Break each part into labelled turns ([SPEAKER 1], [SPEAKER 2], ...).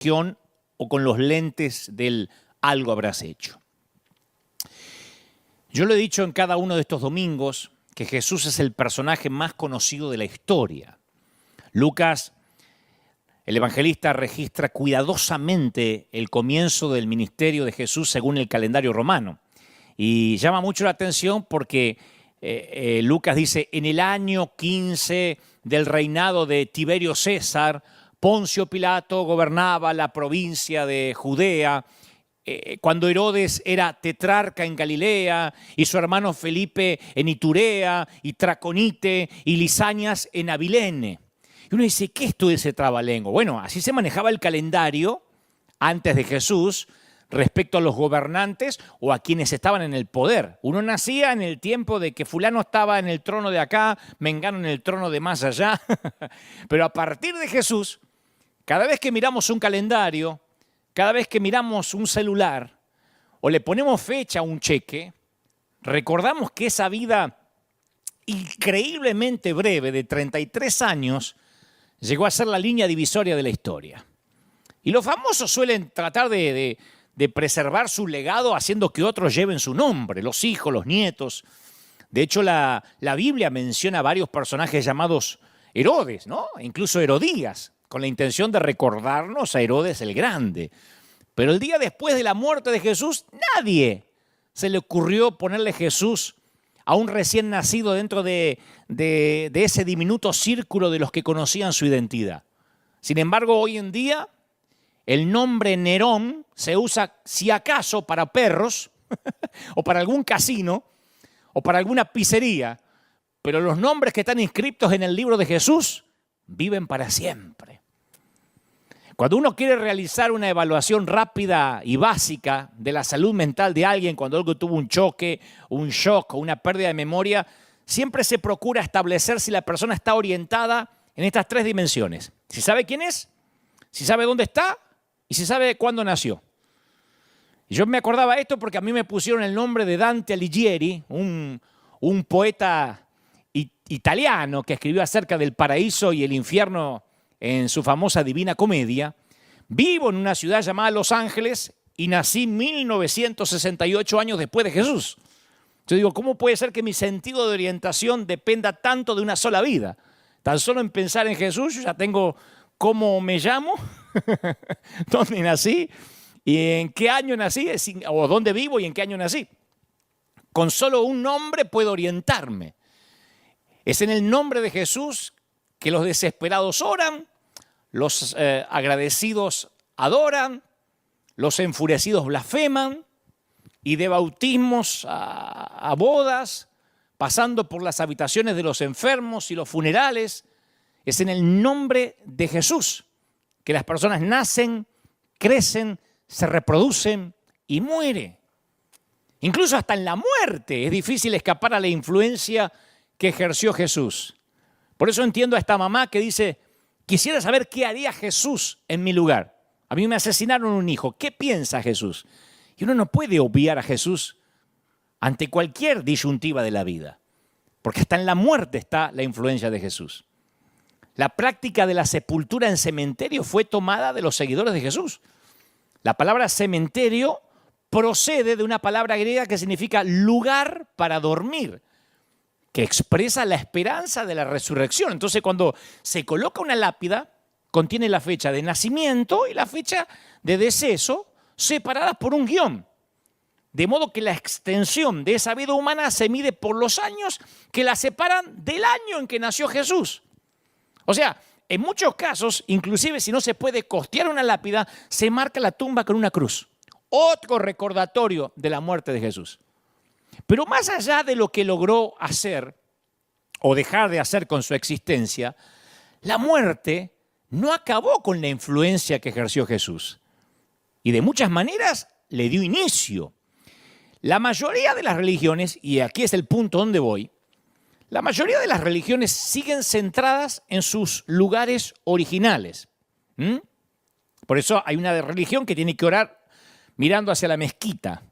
[SPEAKER 1] o con los lentes del algo habrás hecho. Yo lo he dicho en cada uno de estos domingos que Jesús es el personaje más conocido de la historia. Lucas, el evangelista, registra cuidadosamente el comienzo del ministerio de Jesús según el calendario romano. Y llama mucho la atención porque Lucas dice, en el año 15 del reinado de Tiberio César, Poncio Pilato gobernaba la provincia de Judea, cuando Herodes era tetrarca en Galilea y su hermano Felipe en Iturea y Traconite y Lisanias en Abilene. Y uno dice, ¿qué es todo ese trabalengua? Bueno, así se manejaba el calendario antes de Jesús respecto a los gobernantes o a quienes estaban en el poder. Uno nacía en el tiempo de que fulano estaba en el trono de acá, mengano en el trono de más allá. Pero a partir de Jesús, cada vez que miramos un calendario, cada vez que miramos un celular o le ponemos fecha a un cheque, recordamos que esa vida increíblemente breve de 33 años llegó a ser la línea divisoria de la historia. Y los famosos suelen tratar de preservar su legado haciendo que otros lleven su nombre, los hijos, los nietos. De hecho, la Biblia menciona varios personajes llamados Herodes, ¿no? Incluso Herodías, con la intención de recordarnos a Herodes el Grande. Pero el día después de la muerte de Jesús, nadie se le ocurrió ponerle Jesús a un recién nacido dentro de ese diminuto círculo de los que conocían su identidad. Sin embargo, hoy en día, el nombre Nerón se usa, si acaso, para perros, o para algún casino, o para alguna pizzería, pero los nombres que están inscritos en el libro de Jesús viven para siempre. Cuando uno quiere realizar una evaluación rápida y básica de la salud mental de alguien, cuando algo tuvo un choque, un shock o una pérdida de memoria, siempre se procura establecer si la persona está orientada en estas tres dimensiones. Si sabe quién es, si sabe dónde está y si sabe cuándo nació. Y yo me acordaba esto porque a mí me pusieron el nombre de Dante Alighieri, un poeta italiano que escribió acerca del paraíso y el infierno en su famosa Divina Comedia. Vivo en una ciudad llamada Los Ángeles y nací 1968 años después de Jesús. Yo digo, ¿cómo puede ser que mi sentido de orientación dependa tanto de una sola vida? Tan solo en pensar en Jesús, yo ya tengo cómo me llamo, dónde nací y en qué año nací, o dónde vivo y en qué año nací. Con solo un nombre puedo orientarme. Es en el nombre de Jesús que los desesperados oran, los agradecidos adoran, los enfurecidos blasfeman, y de bautismos a bodas, pasando por las habitaciones de los enfermos y los funerales, es en el nombre de Jesús que las personas nacen, crecen, se reproducen y mueren. Incluso hasta en la muerte es difícil escapar a la influencia que ejerció Jesús. Por eso entiendo a esta mamá que dice, quisiera saber qué haría Jesús en mi lugar. A mí me asesinaron un hijo, ¿qué piensa Jesús? Y uno no puede obviar a Jesús ante cualquier disyuntiva de la vida, porque hasta en la muerte está la influencia de Jesús. La práctica de la sepultura en cementerio fue tomada de los seguidores de Jesús. La palabra cementerio procede de una palabra griega que significa lugar para dormir, que expresa la esperanza de la resurrección. Entonces, cuando se coloca una lápida, contiene la fecha de nacimiento y la fecha de deceso, separadas por un guión. De modo que la extensión de esa vida humana se mide por los años que la separan del año en que nació Jesús. O sea, en muchos casos, inclusive si no se puede costear una lápida, se marca la tumba con una cruz. Otro recordatorio de la muerte de Jesús. Pero más allá de lo que logró hacer o dejar de hacer con su existencia, la muerte no acabó con la influencia que ejerció Jesús. Y de muchas maneras le dio inicio. La mayoría de las religiones, y aquí es el punto donde voy, la mayoría de las religiones siguen centradas en sus lugares originales. Por eso hay una religión que tiene que orar mirando hacia la mezquita.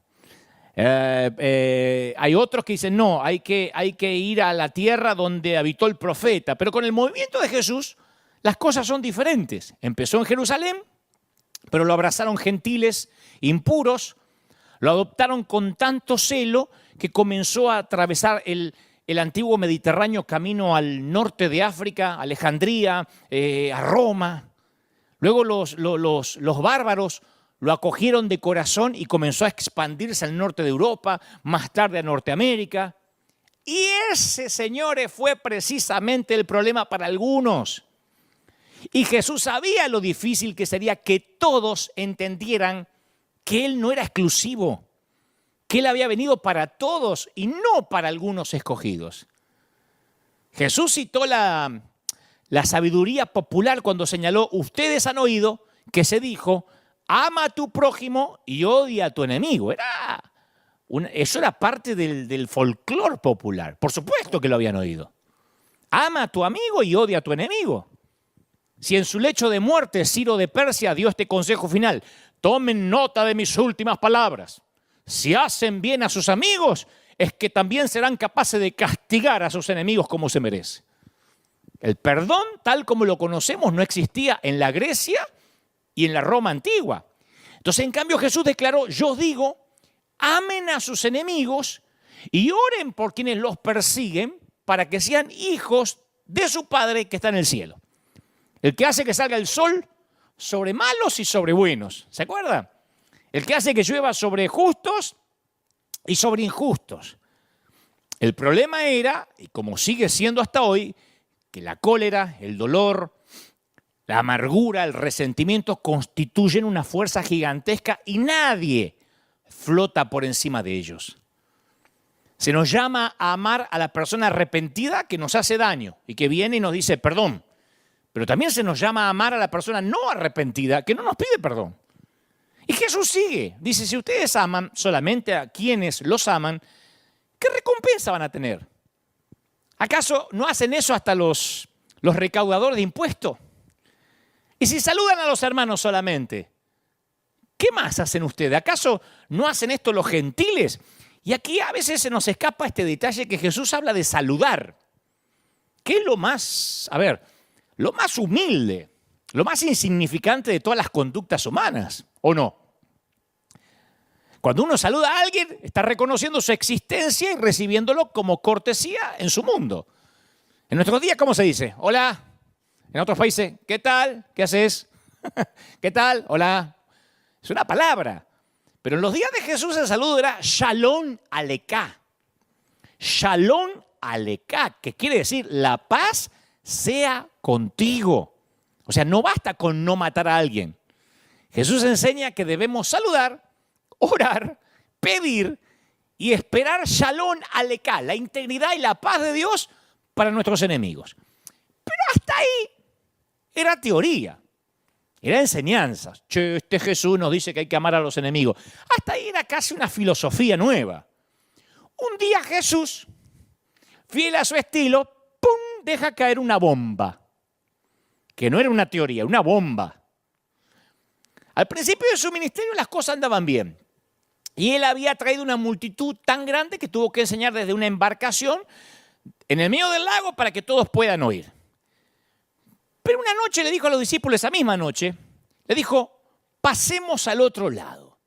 [SPEAKER 1] Hay otros que dicen, no, hay que ir a la tierra donde habitó el profeta. Pero con el movimiento de Jesús, las cosas son diferentes. Empezó en Jerusalén Pero lo abrazaron gentiles, impuros, lo adoptaron con tanto celo que comenzó a atravesar el antiguo Mediterráneo camino al norte de África, a Alejandría, a Roma. Luego los bárbaros lo acogieron de corazón y comenzó a expandirse al norte de Europa, más tarde a Norteamérica. Y ese, señores, fue precisamente el problema para algunos. Y Jesús sabía lo difícil que sería que todos entendieran que Él no era exclusivo, que Él había venido para todos y no para algunos escogidos. Jesús citó la sabiduría popular cuando señaló: ustedes han oído que se dijo, ama a tu prójimo y odia a tu enemigo. Eso era parte del folclore popular. Por supuesto que lo habían oído. Ama a tu amigo y odia a tu enemigo. Si en su lecho de muerte Ciro de Persia dio este consejo final: tomen nota de mis últimas palabras. Si hacen bien a sus amigos, es que también serán capaces de castigar a sus enemigos como se merece. El perdón, tal como lo conocemos, no existía en la Grecia y en la Roma antigua. Entonces, en cambio, Jesús declaró: yo os digo, amen a sus enemigos y oren por quienes los persiguen para que sean hijos de su Padre que está en el cielo. El que hace que salga el sol sobre malos y sobre buenos. ¿Se acuerda? El que hace que llueva sobre justos y sobre injustos. El problema era, y como sigue siendo hasta hoy, que la cólera, el dolor, la amargura, el resentimiento constituyen una fuerza gigantesca y nadie flota por encima de ellos. Se nos llama a amar a la persona arrepentida que nos hace daño y que viene y nos dice perdón. Pero también se nos llama a amar a la persona no arrepentida que no nos pide perdón. Y Jesús sigue. Dice: si ustedes aman solamente a quienes los aman, ¿qué recompensa van a tener? ¿Acaso no hacen eso hasta los recaudadores de impuestos? Y si saludan a los hermanos solamente, ¿qué más hacen ustedes? ¿Acaso no hacen esto los gentiles? Y aquí a veces se nos escapa este detalle que Jesús habla de saludar. ¿Qué es lo más humilde, lo más insignificante de todas las conductas humanas, ¿o no? Cuando uno saluda a alguien, está reconociendo su existencia y recibiéndolo como cortesía en su mundo. En nuestros días, ¿cómo se dice? Hola. En otros países, ¿qué tal? ¿Qué haces? ¿Qué tal? Hola. Es una palabra. Pero en los días de Jesús el saludo era Shalom Aleká. Shalom Aleká, que quiere decir la paz sea contigo. O sea, no basta con no matar a alguien. Jesús enseña que debemos saludar, orar, pedir y esperar Shalom Aleká, la integridad y la paz de Dios para nuestros enemigos. Pero hasta ahí era teoría, era enseñanza. Che, este Jesús nos dice que hay que amar a los enemigos. Hasta ahí era casi una filosofía nueva. Un día Jesús, fiel a su estilo, ¡pum!, deja caer una bomba. Que no era una teoría, una bomba. Al principio de su ministerio las cosas andaban bien. Y él había traído una multitud tan grande que tuvo que enseñar desde una embarcación en el medio del lago para que todos puedan oír. Pero una noche le dijo a los discípulos, esa misma noche, le dijo: pasemos al otro lado.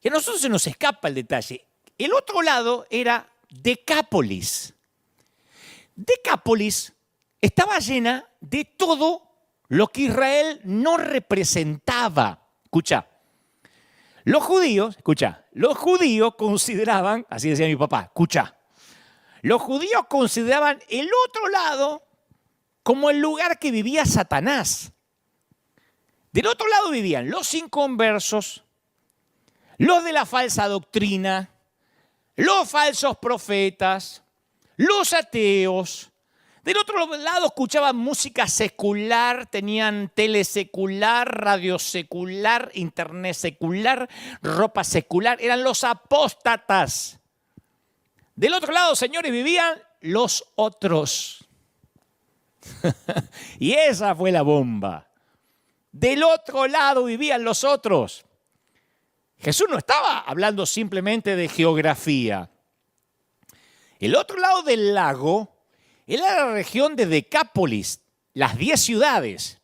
[SPEAKER 1] Y a nosotros se nos escapa el detalle. El otro lado era Decápolis. Decápolis estaba llena de todo lo que Israel no representaba. Escucha, los judíos consideraban, así decía mi papá, escucha, los judíos consideraban el otro lado como el lugar que vivía Satanás. Del otro lado vivían los inconversos, los de la falsa doctrina, los falsos profetas, los ateos. Del otro lado escuchaban música secular, tenían tele secular, radio secular, internet secular, ropa secular. Eran los apóstatas. Del otro lado, señores, vivían los otros. Y esa fue la bomba. Del otro lado vivían los otros. Jesús no estaba hablando simplemente de geografía. El otro lado del lago era la región de Decápolis, las 10 ciudades.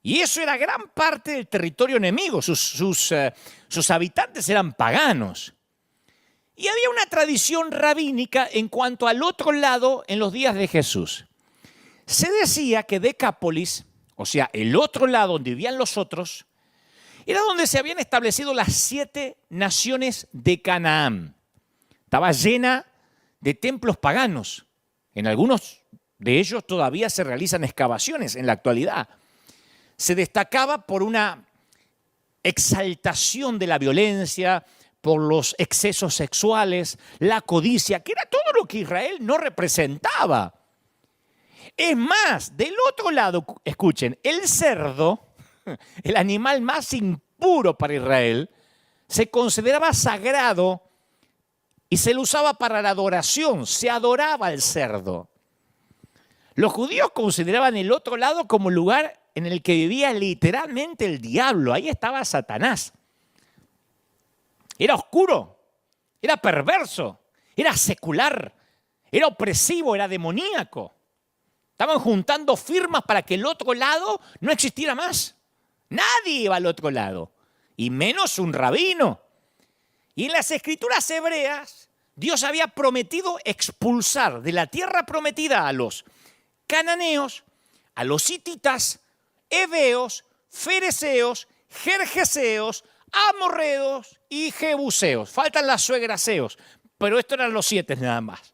[SPEAKER 1] Y eso era gran parte del territorio enemigo. Sus habitantes eran paganos. Y había una tradición rabínica en cuanto al otro lado en los días de Jesús. Se decía que Decápolis, o sea, el otro lado donde vivían los otros, era donde se habían establecido las 7 naciones de Canaán. Estaba llena de templos paganos. En algunos de ellos todavía se realizan excavaciones en la actualidad. Se destacaba por una exaltación de la violencia, por los excesos sexuales, la codicia, que era todo lo que Israel no representaba. Es más, del otro lado, escuchen, el cerdo, el animal más impuro para Israel, se consideraba sagrado y se lo usaba para la adoración, se adoraba al cerdo. Los judíos consideraban el otro lado como lugar en el que vivía literalmente el diablo, ahí estaba Satanás. Era oscuro, era perverso, era secular, era opresivo, era demoníaco. Estaban juntando firmas para que el otro lado no existiera más. Nadie iba al otro lado, y menos un rabino. Y en las escrituras hebreas, Dios había prometido expulsar de la tierra prometida a los cananeos, a los hititas, heveos, fereceos, gergeseos, amorreos y jebuseos. Faltan las suegraseos, pero estos eran los 7 nada más.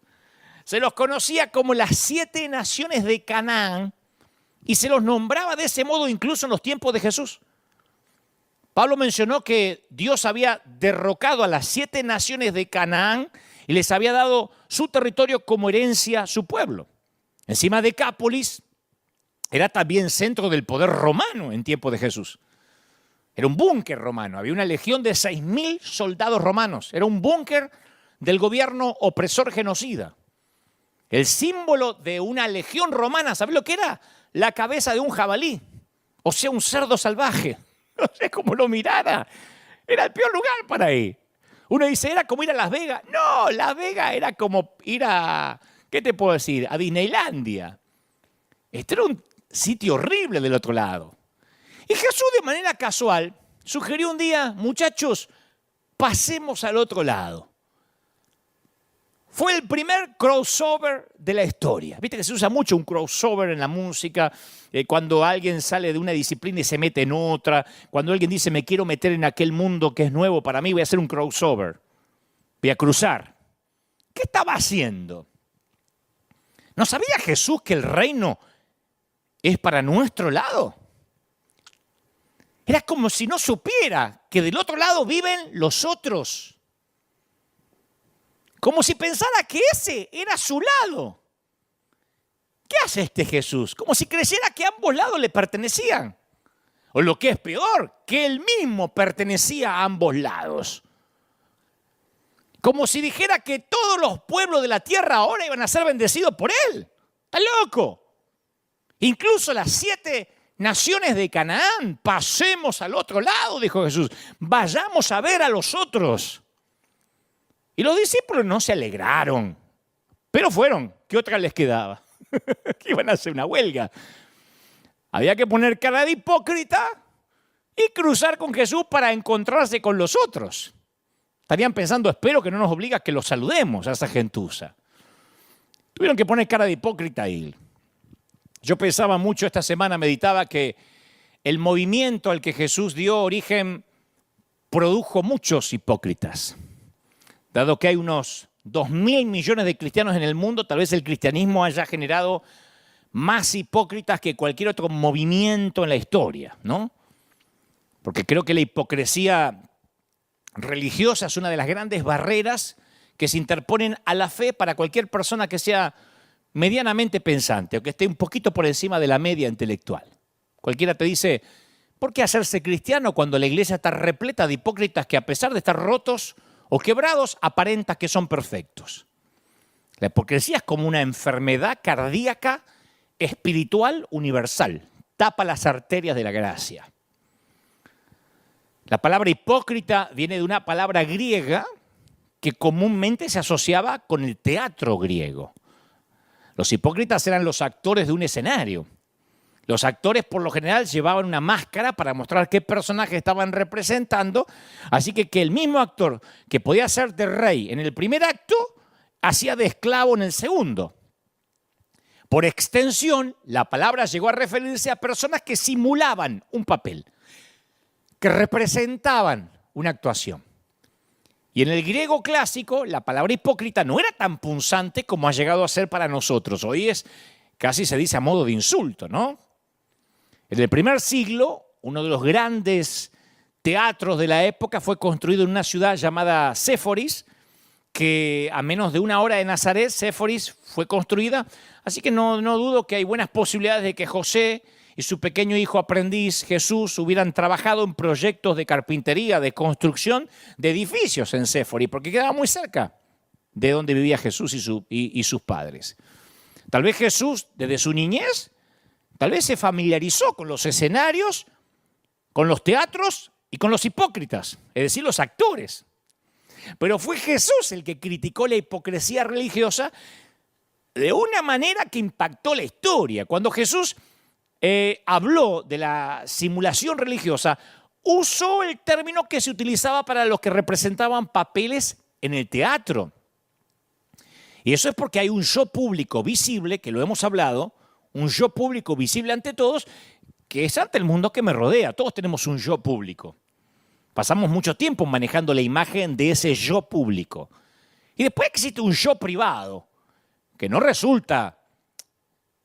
[SPEAKER 1] Se los conocía como las 7 naciones de Canaán y se los nombraba de ese modo incluso en los tiempos de Jesús. Pablo mencionó que Dios había derrocado a las 7 naciones de Canaán y les había dado su territorio como herencia a su pueblo. Encima de Decápolis era también centro del poder romano en tiempo de Jesús. Era un búnker romano, había una legión de 6.000 soldados romanos. Era un búnker del gobierno opresor genocida. El símbolo de una legión romana, ¿sabes lo que era? La cabeza de un jabalí, o sea, un cerdo salvaje. No sé cómo lo mirara. Era el peor lugar para ir. Uno dice, era como ir a Las Vegas. No, Las Vegas era como ir a, ¿qué te puedo decir? A Disneylandia. Este era un sitio horrible del otro lado. Y Jesús de manera casual sugirió un día, muchachos, pasemos al otro lado. Fue el primer crossover de la historia. Viste que se usa mucho un crossover en la música, cuando alguien sale de una disciplina y se mete en otra, cuando alguien dice me quiero meter en aquel mundo que es nuevo para mí, voy a hacer un crossover, voy a cruzar. ¿Qué estaba haciendo? ¿No sabía Jesús que el reino es para nuestro lado? Era como si no supiera que del otro lado viven los otros. Como si pensara que ese era su lado. ¿Qué hace este Jesús? Como si creyera que ambos lados le pertenecían. O lo que es peor, que él mismo pertenecía a ambos lados. Como si dijera que todos los pueblos de la tierra ahora iban a ser bendecidos por él. ¡Está loco! Incluso las 7 naciones de Canaán, pasemos al otro lado, dijo Jesús. Vayamos a ver a los otros. Y los discípulos no se alegraron, pero fueron. ¿Qué otra les quedaba? Que iban a hacer una huelga. Había que poner cara de hipócrita y cruzar con Jesús para encontrarse con los otros. Estarían pensando, espero que no nos obliga a que los saludemos a esa gentuza. Tuvieron que poner cara de hipócrita y yo pensaba mucho esta semana, meditaba que el movimiento al que Jesús dio origen produjo muchos hipócritas. Dado que hay unos 2.000 millones de cristianos en el mundo, tal vez el cristianismo haya generado más hipócritas que cualquier otro movimiento en la historia, ¿no? Porque creo que la hipocresía religiosa es una de las grandes barreras que se interponen a la fe para cualquier persona que sea medianamente pensante o que esté un poquito por encima de la media intelectual. Cualquiera te dice, ¿por qué hacerse cristiano cuando la iglesia está repleta de hipócritas que a pesar de estar rotos o quebrados, aparenta que son perfectos? La hipocresía es como una enfermedad cardíaca espiritual universal. Tapa las arterias de la gracia. La palabra hipócrita viene de una palabra griega que comúnmente se asociaba con el teatro griego. Los hipócritas eran los actores de un escenario. Los actores por lo general llevaban una máscara para mostrar qué personaje estaban representando, así que el mismo actor que podía ser de rey en el primer acto, hacía de esclavo en el segundo. Por extensión, la palabra llegó a referirse a personas que simulaban un papel, que representaban una actuación. Y en el griego clásico, la palabra hipócrita no era tan punzante como ha llegado a ser para nosotros. Hoy casi se dice a modo de insulto, ¿no? En el primer siglo, uno de los grandes teatros de la época fue construido en una ciudad llamada Séforis, que a menos de una hora de Nazaret, Séforis fue construida. Así que no dudo que hay buenas posibilidades de que José y su pequeño hijo aprendiz Jesús hubieran trabajado en proyectos de carpintería, de construcción de edificios en Séforis, porque quedaba muy cerca de donde vivía Jesús y sus padres. Tal vez Jesús, desde su niñez, tal vez se familiarizó con los escenarios, con los teatros y con los hipócritas, es decir, los actores. Pero fue Jesús el que criticó la hipocresía religiosa de una manera que impactó la historia. Cuando Jesús habló de la simulación religiosa, usó el término que se utilizaba para los que representaban papeles en el teatro. Y eso es porque hay un yo público visible, que lo hemos hablado, un yo público visible ante todos, que es ante el mundo que me rodea. Todos tenemos un yo público. Pasamos mucho tiempo manejando la imagen de ese yo público. Y después existe un yo privado, que no resulta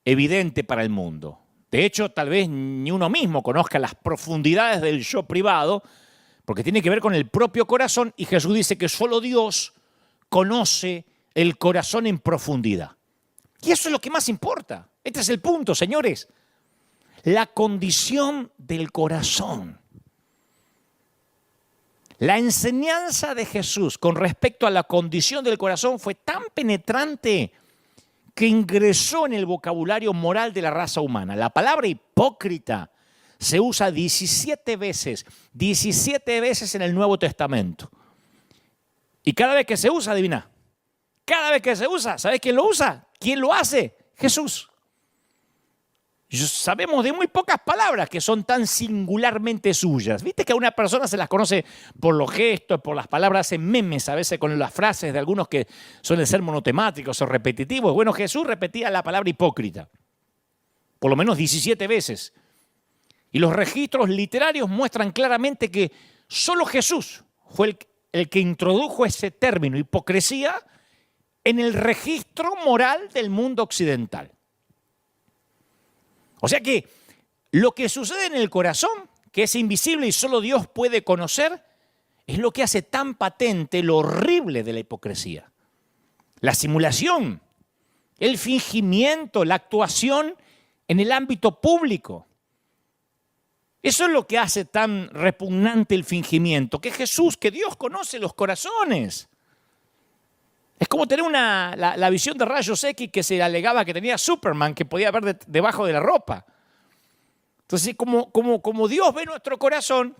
[SPEAKER 1] evidente para el mundo. De hecho, tal vez ni uno mismo conozca las profundidades del yo privado, porque tiene que ver con el propio corazón, y Jesús dice que solo Dios conoce el corazón en profundidad. Y eso es lo que más importa. Este es el punto, señores. La condición del corazón. La enseñanza de Jesús con respecto a la condición del corazón fue tan penetrante que ingresó en el vocabulario moral de la raza humana. La palabra hipócrita se usa 17 veces en el Nuevo Testamento. Y cada vez que se usa, adivina, cada vez que se usa, ¿sabes quién lo usa? ¿Quién lo hace? Jesús. Sabemos de muy pocas palabras que son tan singularmente suyas. Viste que a una persona se las conoce por los gestos, por las palabras, hacen memes a veces con las frases de algunos que suelen ser monotemáticos o repetitivos. Bueno, Jesús repetía la palabra hipócrita, por lo menos 17 veces. Y los registros literarios muestran claramente que solo Jesús fue el que introdujo ese término, hipocresía, en el registro moral del mundo occidental. O sea que lo que sucede en el corazón, que es invisible y solo Dios puede conocer, es lo que hace tan patente lo horrible de la hipocresía. La simulación, el fingimiento, la actuación en el ámbito público. Eso es lo que hace tan repugnante el fingimiento, que Jesús, que Dios conoce los corazones. Es como tener la visión de rayos X que se alegaba que tenía Superman, que podía ver debajo de la ropa. Entonces, como Dios ve nuestro corazón,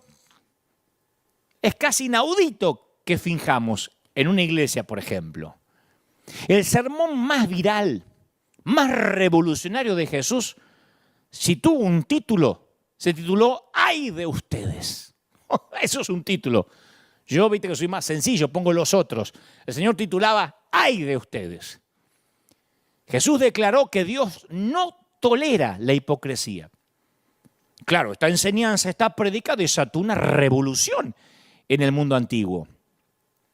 [SPEAKER 1] es casi inaudito que finjamos en una iglesia, por ejemplo. El sermón más viral, más revolucionario de Jesús, si tuvo un título, se tituló ¡Ay de ustedes! Eso es un título. Yo, viste que soy más sencillo, pongo los otros. El Señor titulaba ¡Ay de ustedes! Jesús declaró que Dios no tolera la hipocresía. Claro, esta enseñanza, esta prédica desató una revolución en el mundo antiguo.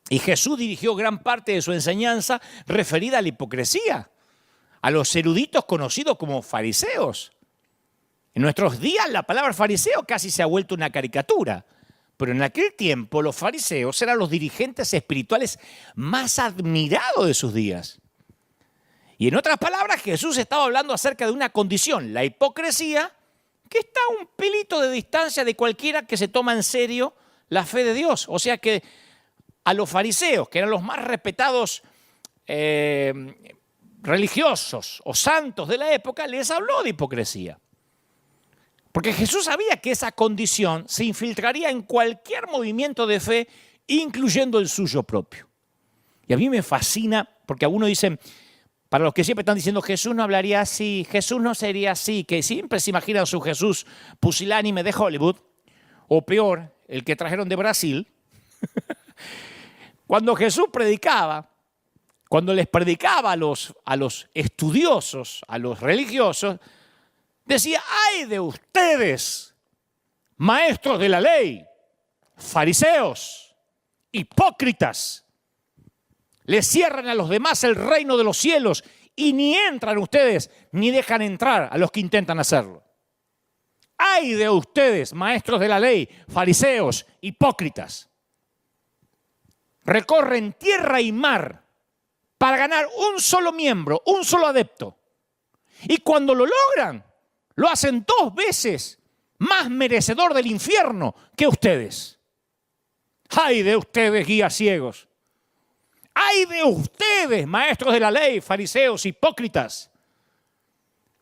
[SPEAKER 1] Y Jesús dirigió gran parte de su enseñanza referida a la hipocresía, a los eruditos conocidos como fariseos. En nuestros días la palabra fariseo casi se ha vuelto una caricatura. Pero en aquel tiempo los fariseos eran los dirigentes espirituales más admirados de sus días. Y en otras palabras, Jesús estaba hablando acerca de una condición, la hipocresía, que está a un pelito de distancia de cualquiera que se toma en serio la fe de Dios. O sea que a los fariseos, que eran los más respetados religiosos o santos de la época, les habló de hipocresía. Porque Jesús sabía que esa condición se infiltraría en cualquier movimiento de fe, incluyendo el suyo propio. Y a mí me fascina, porque algunos dicen, Para los que siempre están diciendo Jesús no hablaría así, Jesús no sería así, que siempre se imaginan su Jesús pusilánime de Hollywood, o peor, el que trajeron de Brasil. Cuando Jesús predicaba, cuando les predicaba a los estudiosos, a los religiosos, decía, ¡ay de ustedes, maestros de la ley, fariseos, hipócritas! Les cierran a los demás el reino de los cielos y ni entran ustedes, ni dejan entrar a los que intentan hacerlo. ¡Ay de ustedes, maestros de la ley, fariseos, hipócritas! Recorren tierra y mar para ganar un solo miembro, un solo adepto. Y cuando lo logran, lo hacen 2 veces más merecedor del infierno que ustedes. ¡Ay de ustedes, guías ciegos! ¡Ay de ustedes, maestros de la ley, fariseos, hipócritas!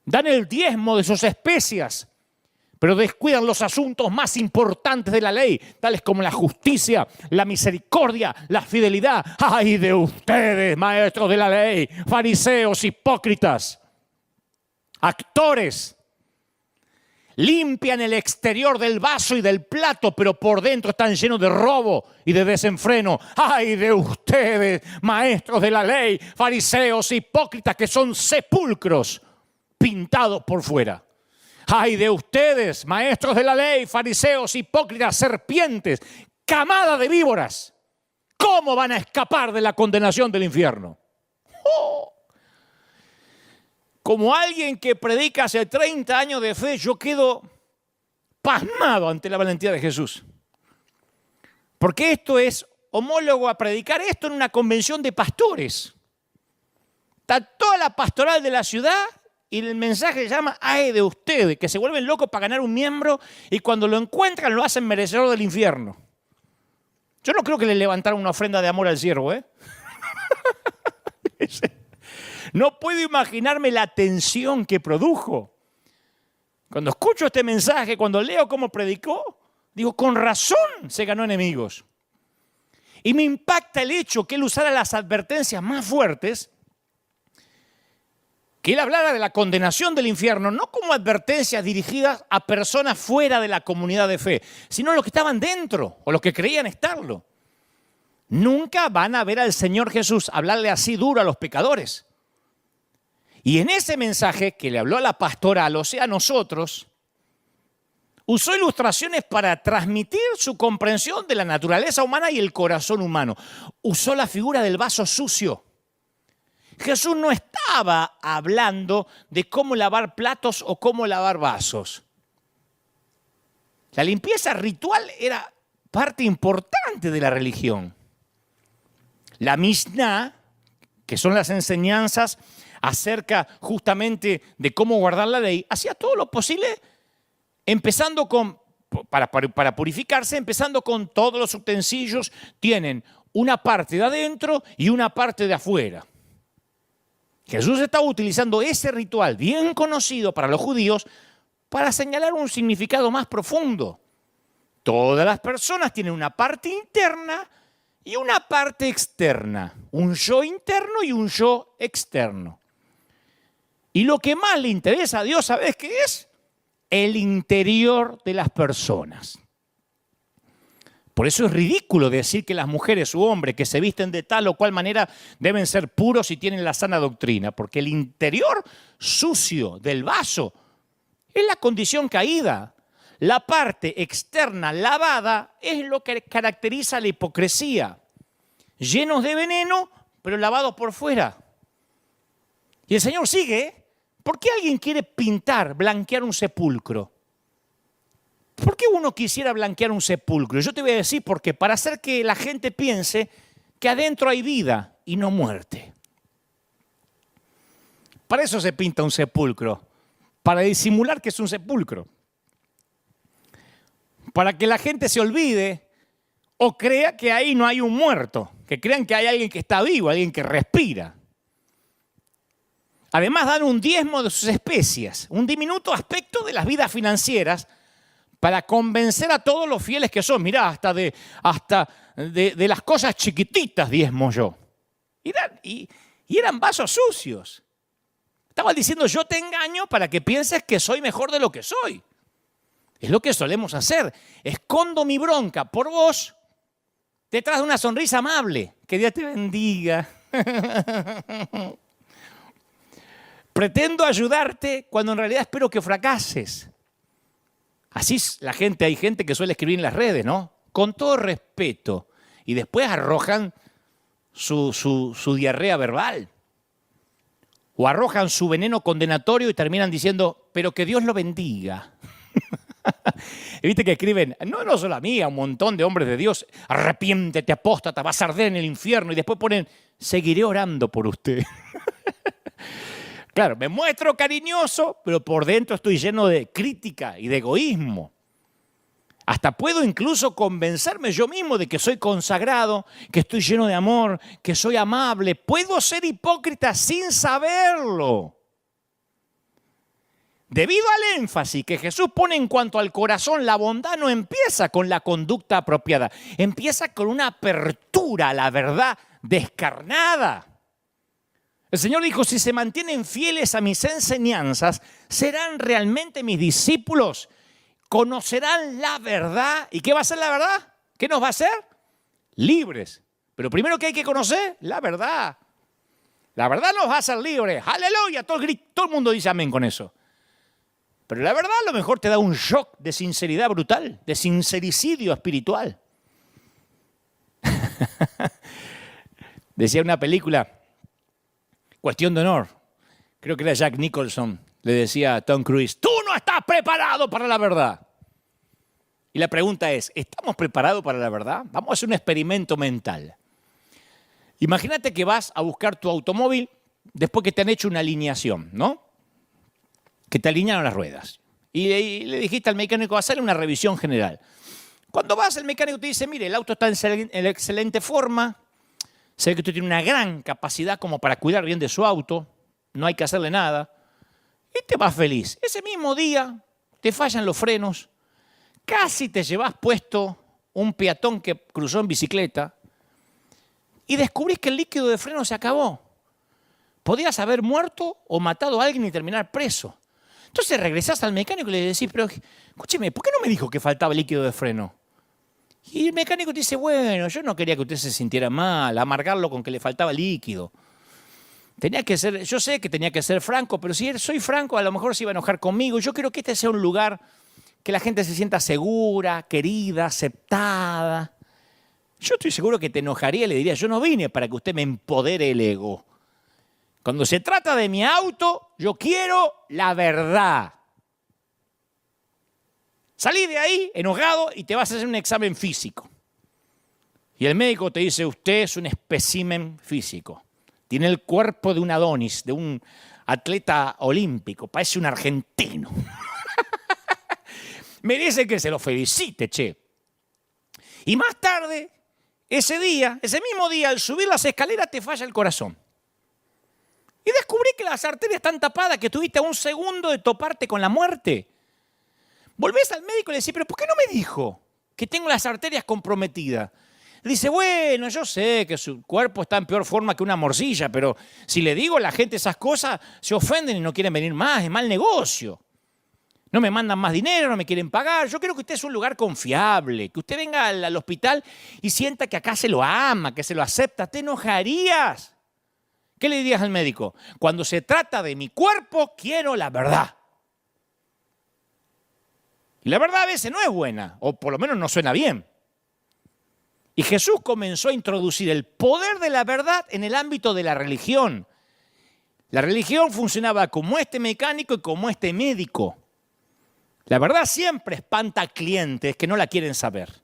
[SPEAKER 1] Dan el diezmo de sus especias, pero descuidan los asuntos más importantes de la ley, tales como la justicia, la misericordia, la fidelidad. ¡Ay de ustedes, maestros de la ley, fariseos, hipócritas! Actores, limpian el exterior del vaso y del plato, pero por dentro están llenos de robo y de desenfreno. ¡Ay de ustedes, maestros de la ley, fariseos, hipócritas, que son sepulcros pintados por fuera! ¡Ay de ustedes, maestros de la ley, fariseos, hipócritas, serpientes, camada de víboras! ¿Cómo van a escapar de la condenación del infierno? ¡Oh! Como alguien que predica hace 30 años de fe, yo quedo pasmado ante la valentía de Jesús. Porque esto es homólogo a predicar esto en una convención de pastores. Está toda la pastoral de la ciudad y el mensaje se llama ¡ay de ustedes! Que se vuelven locos para ganar un miembro y cuando lo encuentran lo hacen merecedor del infierno. Yo no creo que le levantaran una ofrenda de amor al siervo, ¿eh? No puedo imaginarme la tensión que produjo. Cuando escucho este mensaje, cuando leo cómo predicó, digo, con razón se ganó enemigos. Y me impacta el hecho que él usara las advertencias más fuertes, que él hablara de la condenación del infierno, no como advertencias dirigidas a personas fuera de la comunidad de fe, sino a los que estaban dentro o los que creían estarlo. Nunca van a ver al Señor Jesús hablarle así duro a los pecadores. Y en ese mensaje que le habló a la pastoral, o sea, a nosotros, usó ilustraciones para transmitir su comprensión de la naturaleza humana y el corazón humano. Usó la figura del vaso sucio. Jesús no estaba hablando de cómo lavar platos o cómo lavar vasos. La limpieza ritual era parte importante de la religión. La Mishnah, que son las enseñanzas acerca justamente de cómo guardar la ley, hacía todo lo posible empezando para purificarse, empezando con todos los utensilios, tienen una parte de adentro y una parte de afuera. Jesús estaba utilizando ese ritual bien conocido para los judíos para señalar un significado más profundo. Todas las personas tienen una parte interna y una parte externa, un yo interno y un yo externo. Y lo que más le interesa a Dios, ¿sabes qué es? El interior de las personas. Por eso es ridículo decir que las mujeres u hombres que se visten de tal o cual manera deben ser puros y tienen la sana doctrina, porque el interior sucio del vaso es la condición caída. La parte externa lavada es lo que caracteriza la hipocresía. Llenos de veneno, pero lavados por fuera. Y el Señor sigue. ¿Por qué alguien quiere pintar, blanquear un sepulcro? ¿Por qué uno quisiera blanquear un sepulcro? Yo te voy a decir porque para hacer que la gente piense que adentro hay vida y no muerte. Para eso se pinta un sepulcro, para disimular que es un sepulcro. Para que la gente se olvide o crea que ahí no hay un muerto, que crean que hay alguien que está vivo, alguien que respira. Además dan un diezmo de sus especias, un diminuto aspecto de las vidas financieras para convencer a todos los fieles que son. Mirá, hasta de las cosas chiquititas diezmo yo. Y eran vasos sucios. Estaban diciendo, yo te engaño para que pienses que soy mejor de lo que soy. Es lo que solemos hacer. Escondo mi bronca por vos detrás de una sonrisa amable. Que Dios te bendiga. Pretendo ayudarte cuando en realidad espero que fracases. Así hay gente que suele escribir en las redes, ¿no? Con todo respeto. Y después arrojan su diarrea verbal. O arrojan su veneno condenatorio y terminan diciendo, pero que Dios lo bendiga. Y viste que escriben, no solo a mí, a un montón de hombres de Dios, arrepiéntete, apóstata, vas a arder en el infierno. Y después ponen, seguiré orando por usted. Claro, me muestro cariñoso, pero por dentro estoy lleno de crítica y de egoísmo. Hasta puedo incluso convencerme yo mismo de que soy consagrado, que estoy lleno de amor, que soy amable. Puedo ser hipócrita sin saberlo. Debido al énfasis que Jesús pone en cuanto al corazón, la bondad no empieza con la conducta apropiada, empieza con una apertura a la verdad descarnada. El Señor dijo, si se mantienen fieles a mis enseñanzas, serán realmente mis discípulos. Conocerán la verdad. ¿Y qué va a ser la verdad? ¿Qué nos va a hacer? Libres. Pero primero que hay que conocer, la verdad. La verdad nos va a hacer libres. ¡Aleluya! Todo el mundo dice amén con eso. Pero la verdad a lo mejor te da un shock de sinceridad brutal, de sincericidio espiritual. Decía una película, Cuestión de Honor, creo que era Jack Nicholson, le decía a Tom Cruise, tú no estás preparado para la verdad. Y la pregunta es, ¿estamos preparados para la verdad? Vamos a hacer un experimento mental. Imagínate que vas a buscar tu automóvil después que te han hecho una alineación, ¿no? Que te alinearon las ruedas. Y le dijiste al mecánico, hacerle una revisión general. Cuando vas, el mecánico te dice, mire, el auto está en excelente forma, se ve que usted tiene una gran capacidad como para cuidar bien de su auto, no hay que hacerle nada, y te vas feliz. Ese mismo día te fallan los frenos, casi te llevas puesto un peatón que cruzó en bicicleta y descubrís que el líquido de freno se acabó. Podías haber muerto o matado a alguien y terminar preso. Entonces regresás al mecánico y le decís, pero escúcheme, ¿por qué no me dijo que faltaba líquido de freno? Y el mecánico te dice, bueno, yo no quería que usted se sintiera mal, amargarlo con que le faltaba líquido. Yo sé que tenía que ser franco, pero si soy franco, a lo mejor se iba a enojar conmigo. Yo quiero que este sea un lugar que la gente se sienta segura, querida, aceptada. Yo estoy seguro que te enojaría y le diría, yo no vine para que usted me empodere el ego. Cuando se trata de mi auto, yo quiero la verdad. Salí de ahí enojado y te vas a hacer un examen físico. Y el médico te dice, usted es un espécimen físico. Tiene el cuerpo de un Adonis, de un atleta olímpico, parece un argentino. Merece que se lo felicite, che. Y más tarde, ese mismo día, al subir las escaleras te falla el corazón. Y descubrí que las arterias están tapadas, que tuviste a un segundo de toparte con la muerte. Volvés al médico y le decís, pero ¿por qué no me dijo que tengo las arterias comprometidas? Le dice, bueno, yo sé que su cuerpo está en peor forma que una morcilla, pero si le digo a la gente esas cosas, se ofenden y no quieren venir más, es mal negocio. No me mandan más dinero, no me quieren pagar. Yo quiero que usted es un lugar confiable, que usted venga al hospital y sienta que acá se lo ama, que se lo acepta. ¿Te enojarías? ¿Qué le dirías al médico? Cuando se trata de mi cuerpo, quiero la verdad. Y la verdad a veces no es buena, o por lo menos no suena bien. Y Jesús comenzó a introducir el poder de la verdad en el ámbito de la religión. La religión funcionaba como este mecánico y como este médico. La verdad siempre espanta a clientes que no la quieren saber.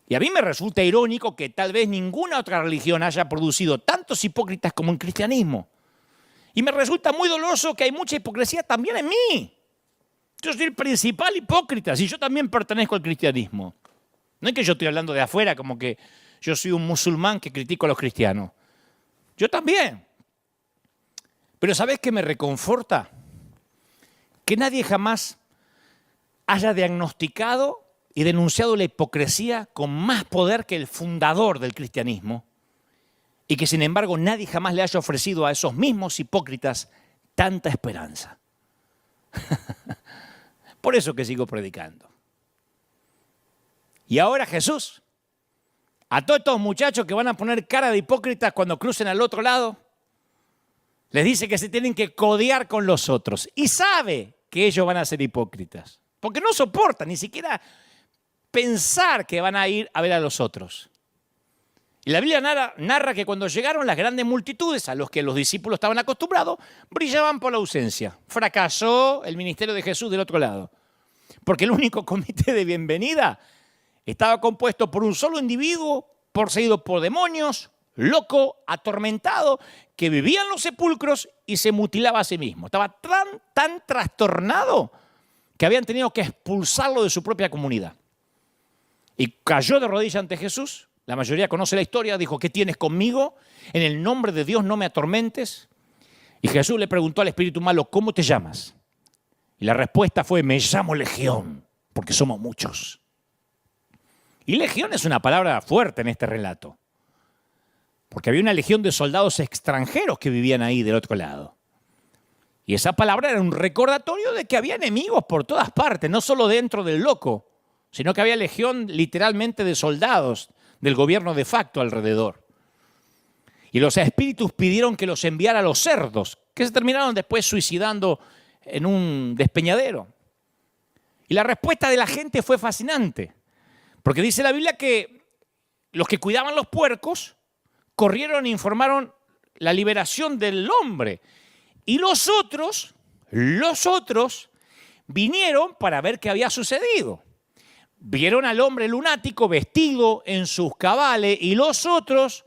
[SPEAKER 1] Y a mí me resulta irónico que tal vez ninguna otra religión haya producido tantos hipócritas como el cristianismo. Y me resulta muy doloroso que hay mucha hipocresía también en mí. Yo soy el principal hipócrita, y yo también pertenezco al cristianismo. No es que yo estoy hablando de afuera como que yo soy un musulmán que critico a los cristianos. Yo también. Pero ¿sabés qué me reconforta? Que nadie jamás haya diagnosticado y denunciado la hipocresía con más poder que el fundador del cristianismo, y que sin embargo nadie jamás le haya ofrecido a esos mismos hipócritas tanta esperanza. Por eso que sigo predicando. Y ahora Jesús, a todos estos muchachos que van a poner cara de hipócritas cuando crucen al otro lado, les dice que se tienen que codear con los otros. Y sabe que ellos van a ser hipócritas, porque no soportan ni siquiera pensar que van a ir a ver a los otros. Y la Biblia narra que cuando llegaron las grandes multitudes a los que los discípulos estaban acostumbrados, brillaban por la ausencia. Fracasó el ministerio de Jesús del otro lado. Porque el único comité de bienvenida estaba compuesto por un solo individuo, poseído por demonios, loco, atormentado, que vivía en los sepulcros y se mutilaba a sí mismo. Estaba tan trastornado que habían tenido que expulsarlo de su propia comunidad. Y cayó de rodillas ante Jesús. La mayoría conoce la historia. Dijo, ¿qué tienes conmigo? En el nombre de Dios no me atormentes. Y Jesús le preguntó al espíritu malo, ¿cómo te llamas? Y la respuesta fue, me llamo Legión, porque somos muchos. Y legión es una palabra fuerte en este relato, porque había una legión de soldados extranjeros que vivían ahí del otro lado. Y esa palabra era un recordatorio de que había enemigos por todas partes, no solo dentro del loco, sino que había legión literalmente de soldados del gobierno de facto alrededor. Y los espíritus pidieron que los enviara a los cerdos, que se terminaron después suicidando en un despeñadero. Y la respuesta de la gente fue fascinante, porque dice la Biblia que los que cuidaban los puercos corrieron e informaron la liberación del hombre. Y los otros vinieron para ver qué había sucedido. Vieron al hombre lunático vestido en sus cabales y los otros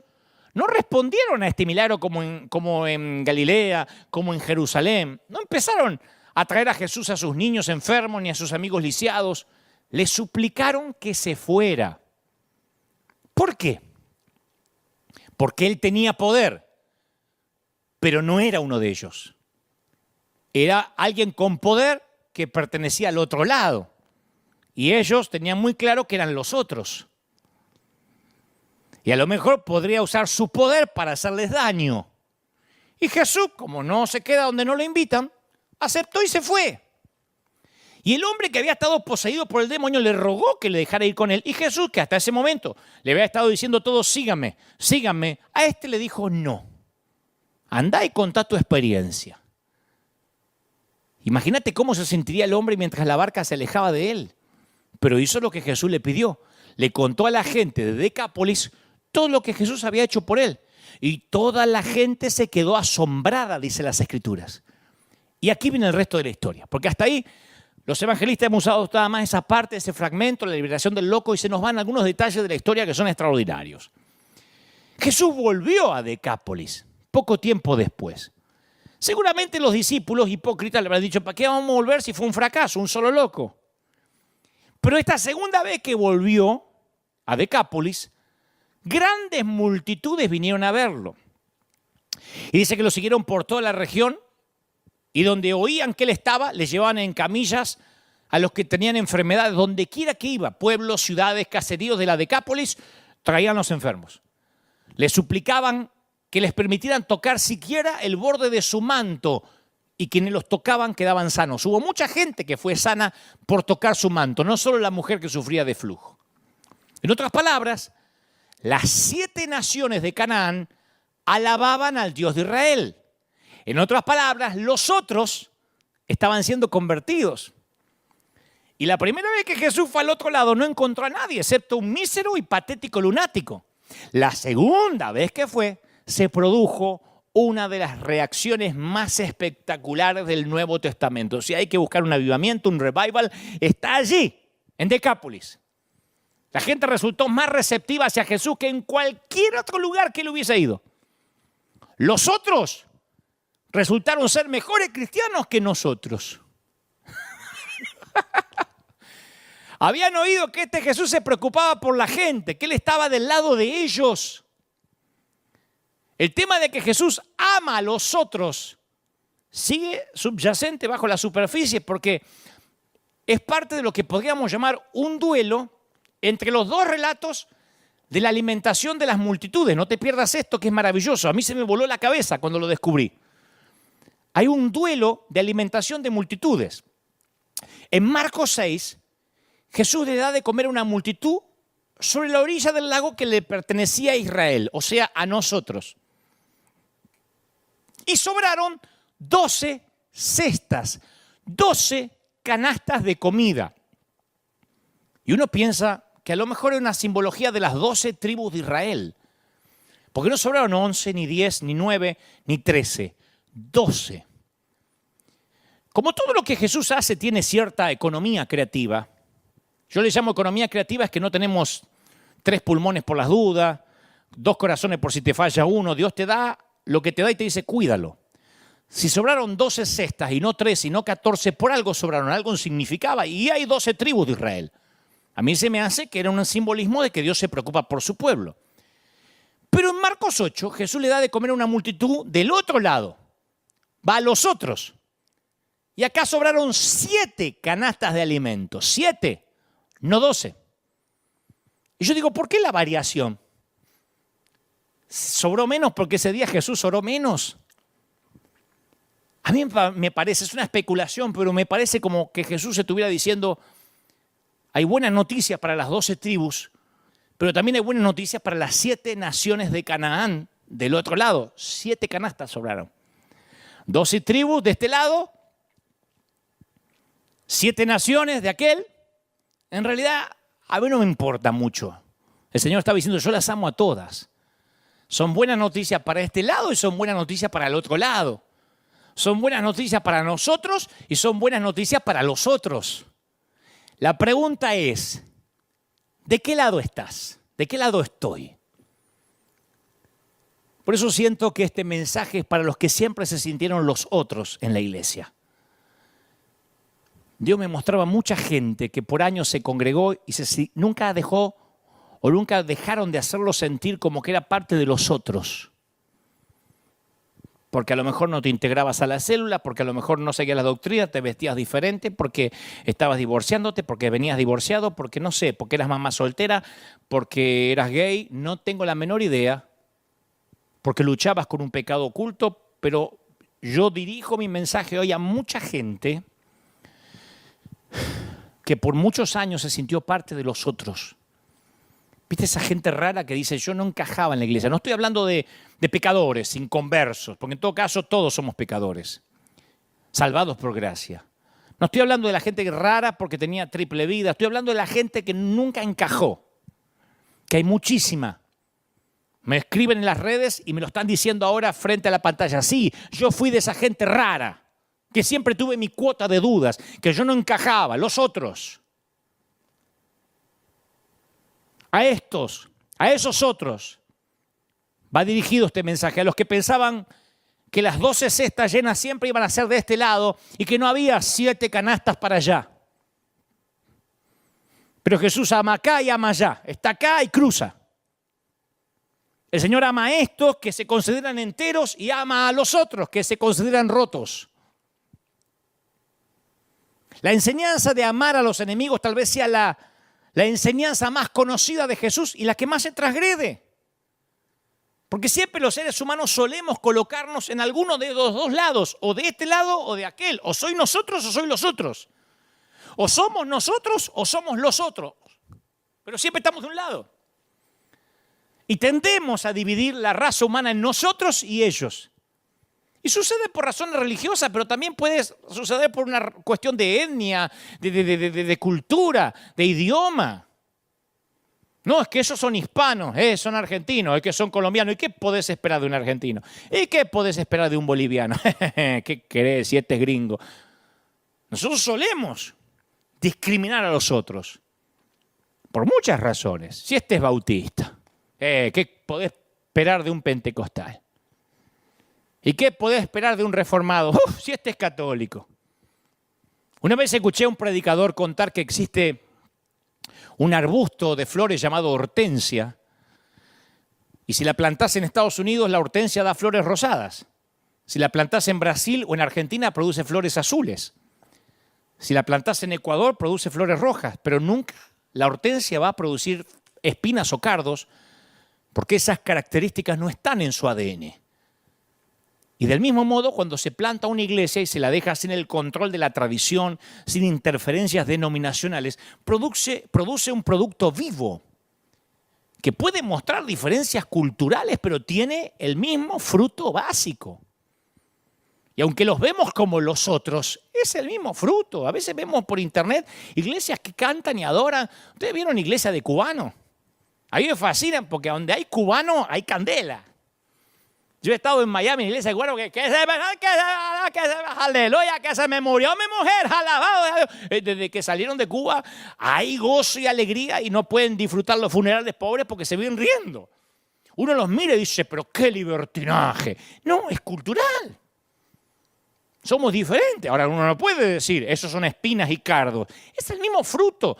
[SPEAKER 1] no respondieron a este milagro como en Galilea, como en Jerusalén. No empezaron a traer a Jesús a sus niños enfermos ni a sus amigos lisiados. Le suplicaron que se fuera. ¿Por qué? Porque él tenía poder, pero no era uno de ellos. Era alguien con poder que pertenecía al otro lado. Y ellos tenían muy claro que eran los otros. Y a lo mejor podría usar su poder para hacerles daño. Y Jesús, como no se queda donde no lo invitan, aceptó y se fue. Y el hombre que había estado poseído por el demonio le rogó que le dejara ir con él. Y Jesús, que hasta ese momento le había estado diciendo todo, síganme, síganme, a este le dijo no. Andá y contá tu experiencia. Imagínate cómo se sentiría el hombre mientras la barca se alejaba de él. Pero hizo lo que Jesús le pidió. Le contó a la gente de Decápolis todo lo que Jesús había hecho por él. Y toda la gente se quedó asombrada, dice las Escrituras. Y aquí viene el resto de la historia. Porque hasta ahí los evangelistas hemos usado nada más esa parte, ese fragmento, la liberación del loco, y se nos van algunos detalles de la historia que son extraordinarios. Jesús volvió a Decápolis poco tiempo después. Seguramente los discípulos hipócritas le habrán dicho, ¿para qué vamos a volver si fue un fracaso, un solo loco? Pero esta segunda vez que volvió a Decápolis, grandes multitudes vinieron a verlo. Y dice que lo siguieron por toda la región y donde oían que él estaba, les llevaban en camillas a los que tenían enfermedades, donde quiera que iba, pueblos, ciudades, caseríos de la Decápolis, traían los enfermos. Les suplicaban que les permitieran tocar siquiera el borde de su manto, y quienes los tocaban quedaban sanos. Hubo mucha gente que fue sana por tocar su manto, no solo la mujer que sufría de flujo. En otras palabras, las 7 naciones de Canaán alababan al Dios de Israel. En otras palabras, los otros estaban siendo convertidos. Y la primera vez que Jesús fue al otro lado no encontró a nadie, excepto un mísero y patético lunático. La segunda vez que fue, se produjo una de las reacciones más espectaculares del Nuevo Testamento. Si hay que buscar un avivamiento, un revival, está allí, en Decápolis. La gente resultó más receptiva hacia Jesús que en cualquier otro lugar que él hubiese ido. Los otros resultaron ser mejores cristianos que nosotros. Habían oído que este Jesús se preocupaba por la gente, que él estaba del lado de ellos. El tema de que Jesús ama a los otros sigue subyacente bajo la superficie porque es parte de lo que podríamos llamar un duelo entre los dos relatos de la alimentación de las multitudes. No te pierdas esto, que es maravilloso. A mí se me voló la cabeza cuando lo descubrí. Hay un duelo de alimentación de multitudes. En Marcos 6, Jesús le da de comer a una multitud sobre la orilla del lago que le pertenecía a Israel, o sea, a nosotros. Y sobraron 12 cestas, 12 canastas de comida. Y uno piensa que a lo mejor es una simbología de las 12 tribus de Israel. Porque no sobraron 11, ni 10, ni 9, ni 13, 12. Como todo lo que Jesús hace tiene cierta economía creativa, yo le llamo economía creativa, es que no tenemos 3 pulmones por las dudas, 2 corazones por si te falla uno. Dios te da lo que te da y te dice, cuídalo. Si sobraron 12 cestas y no 13 y no 14, por algo sobraron, algo significaba. Y hay 12 tribus de Israel. A mí se me hace que era un simbolismo de que Dios se preocupa por su pueblo. Pero en Marcos 8, Jesús le da de comer a una multitud del otro lado. Va a los otros. Y acá sobraron 7 canastas de alimentos. 7, no 12. Y yo digo, ¿por qué la variación? ¿Sobró menos porque ese día Jesús sobró menos? A mí me parece, es una especulación, pero me parece como que Jesús estuviera diciendo, hay buenas noticias para las 12 tribus, pero también hay buenas noticias para las 7 naciones de Canaán del otro lado. 7 canastas sobraron. 12 tribus de este lado, 7 naciones de aquel. En realidad, a mí no me importa mucho. El Señor estaba diciendo, yo las amo a todas. Son buenas noticias para este lado y son buenas noticias para el otro lado. Son buenas noticias para nosotros y son buenas noticias para los otros. La pregunta es, ¿de qué lado estás? ¿De qué lado estoy? Por eso siento que este mensaje es para los que siempre se sintieron los otros en la iglesia. Dios me mostraba mucha gente que por años se congregó y nunca dejó o nunca dejaron de hacerlo sentir como que era parte de los otros. Porque a lo mejor no te integrabas a la célula, porque a lo mejor no seguías la doctrina, te vestías diferente, porque estabas divorciándote, porque venías divorciado, porque no sé, porque eras mamá soltera, porque eras gay, no tengo la menor idea, porque luchabas con un pecado oculto, pero yo dirijo mi mensaje hoy a mucha gente que por muchos años se sintió parte de los otros. ¿Viste esa gente rara que dice, yo no encajaba en la iglesia? No estoy hablando de pecadores, inconversos, porque en todo caso todos somos pecadores, salvados por gracia. No estoy hablando de la gente rara porque tenía triple vida, estoy hablando de la gente que nunca encajó, que hay muchísima. Me escriben en las redes y me lo están diciendo ahora frente a la pantalla. Sí, yo fui de esa gente rara, que siempre tuve mi cuota de dudas, que yo no encajaba, los otros. A esos otros, va dirigido este mensaje, a los que pensaban que las 12 cestas llenas siempre iban a ser de este lado y que no había 7 canastas para allá. Pero Jesús ama acá y ama allá, está acá y cruza. El Señor ama a estos que se consideran enteros y ama a los otros que se consideran rotos. La enseñanza de amar a los enemigos tal vez sea la enseñanza más conocida de Jesús y la que más se transgrede. Porque siempre los seres humanos solemos colocarnos en alguno de los dos lados, o de este lado o de aquel. O soy nosotros o soy los otros. O somos nosotros o somos los otros. Pero siempre estamos de un lado. Y tendemos a dividir la raza humana en nosotros y ellos. Y sucede por razones religiosas, pero también puede suceder por una cuestión de etnia, de cultura, de idioma. No, es que ellos son hispanos, son argentinos, es que son colombianos. ¿Y qué podés esperar de un argentino? ¿Y qué podés esperar de un boliviano? ¿Qué querés si este es gringo? Nosotros solemos discriminar a los otros por muchas razones. Si este es bautista, ¿qué podés esperar de un pentecostal? ¿Y qué podés esperar de un reformado? Si este es católico. Una vez escuché a un predicador contar que existe un arbusto de flores llamado hortensia, y si la plantás en Estados Unidos, la hortensia da flores rosadas. Si la plantás en Brasil o en Argentina, produce flores azules. Si la plantás en Ecuador, produce flores rojas, pero nunca la hortensia va a producir espinas o cardos, porque esas características no están en su ADN. Y del mismo modo, cuando se planta una iglesia y se la deja sin el control de la tradición, sin interferencias denominacionales, produce un producto vivo que puede mostrar diferencias culturales, pero tiene el mismo fruto básico. Y aunque los vemos como los otros, es el mismo fruto. A veces vemos por internet iglesias que cantan y adoran. ¿Ustedes vieron iglesia de cubano? A mí me fascinan porque donde hay cubano hay candela. Yo he estado en Miami, en la iglesia de cubano, aleluya, que se me murió mi mujer, alabado. Desde que salieron de Cuba hay gozo y alegría y no pueden disfrutar los funerales pobres porque se vienen riendo. Uno los mira y dice, pero qué libertinaje. No, es cultural. Somos diferentes. Ahora uno no puede decir, esos son espinas y cardos. Es el mismo fruto.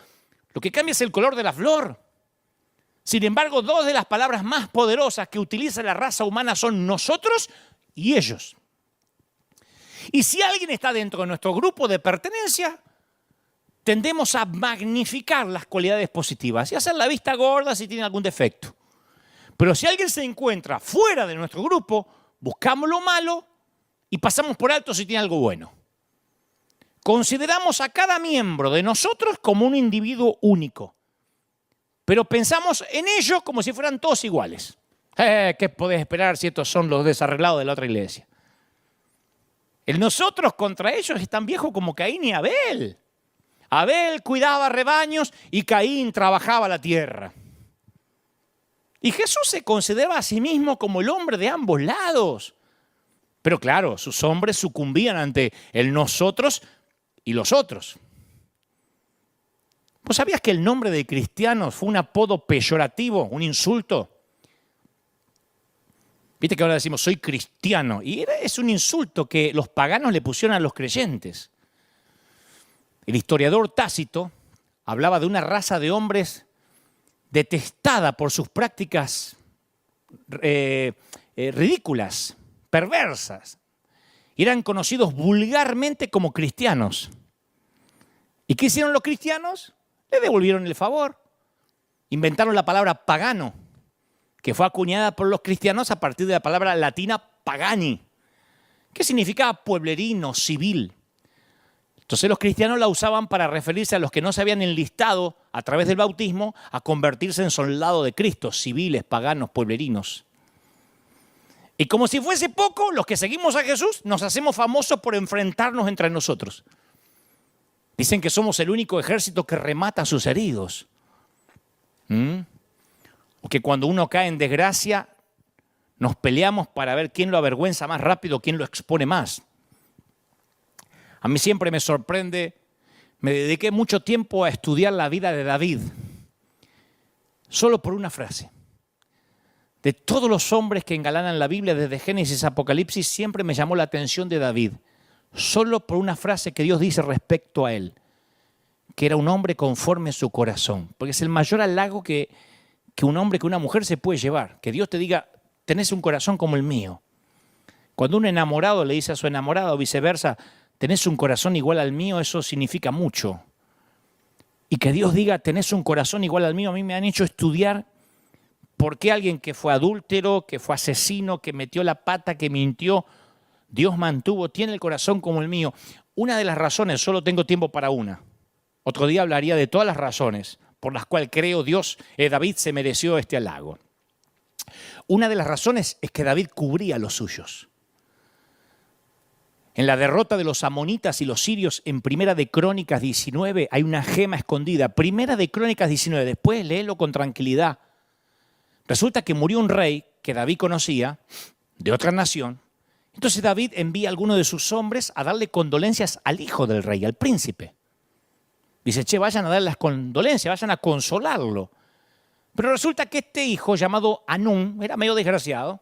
[SPEAKER 1] Lo que cambia es el color de la flor. Sin embargo, dos de las palabras más poderosas que utiliza la raza humana son nosotros y ellos. Y si alguien está dentro de nuestro grupo de pertenencia, tendemos a magnificar las cualidades positivas y hacer la vista gorda si tiene algún defecto. Pero si alguien se encuentra fuera de nuestro grupo, buscamos lo malo y pasamos por alto si tiene algo bueno. Consideramos a cada miembro de nosotros como un individuo único. Pero pensamos en ellos como si fueran todos iguales. ¿Qué podés esperar si estos son los desarreglados de la otra iglesia? El nosotros contra ellos es tan viejo como Caín y Abel. Abel cuidaba rebaños y Caín trabajaba la tierra. Y Jesús se consideraba a sí mismo como el hombre de ambos lados. Pero claro, sus hombres sucumbían ante el nosotros y los otros. ¿Vos sabías que el nombre de cristianos fue un apodo peyorativo, un insulto? Viste que ahora decimos, soy cristiano. Y es un insulto que los paganos le pusieron a los creyentes. El historiador Tácito hablaba de una raza de hombres detestada por sus prácticas ridículas, perversas. Y eran conocidos vulgarmente como cristianos. ¿Y qué hicieron los cristianos? Le devolvieron el favor. Inventaron la palabra pagano, que fue acuñada por los cristianos a partir de la palabra latina pagani, que significaba pueblerino, civil. Entonces los cristianos la usaban para referirse a los que no se habían enlistado a través del bautismo a convertirse en soldados de Cristo, civiles, paganos, pueblerinos. Y como si fuese poco, los que seguimos a Jesús nos hacemos famosos por enfrentarnos entre nosotros. Dicen que somos el único ejército que remata a sus heridos. O que cuando uno cae en desgracia, nos peleamos para ver quién lo avergüenza más rápido, quién lo expone más. A mí siempre me sorprende, me dediqué mucho tiempo a estudiar la vida de David, solo por una frase. De todos los hombres que engalanan la Biblia desde Génesis a Apocalipsis, siempre me llamó la atención de David. Solo por una frase que Dios dice respecto a él, que era un hombre conforme a su corazón. Porque es el mayor halago que un hombre, que una mujer se puede llevar. Que Dios te diga, tenés un corazón como el mío. Cuando un enamorado le dice a su enamorado o viceversa, tenés un corazón igual al mío, eso significa mucho. Y que Dios diga, tenés un corazón igual al mío, a mí me han hecho estudiar por qué alguien que fue adúltero, que fue asesino, que metió la pata, que mintió, Dios mantuvo, tiene el corazón como el mío. Una de las razones, solo tengo tiempo para una. Otro día hablaría de todas las razones por las cuales creo David se mereció este halago. Una de las razones es que David cubría a los suyos. En la derrota de los amonitas y los sirios en Primera de Crónicas 19 hay una gema escondida. Primera de Crónicas 19, después léelo con tranquilidad. Resulta que murió un rey que David conocía, de otra nación. Entonces David envía a alguno de sus hombres a darle condolencias al hijo del rey, al príncipe. Dice, vayan a darle las condolencias, vayan a consolarlo. Pero resulta que este hijo llamado Anún era medio desgraciado,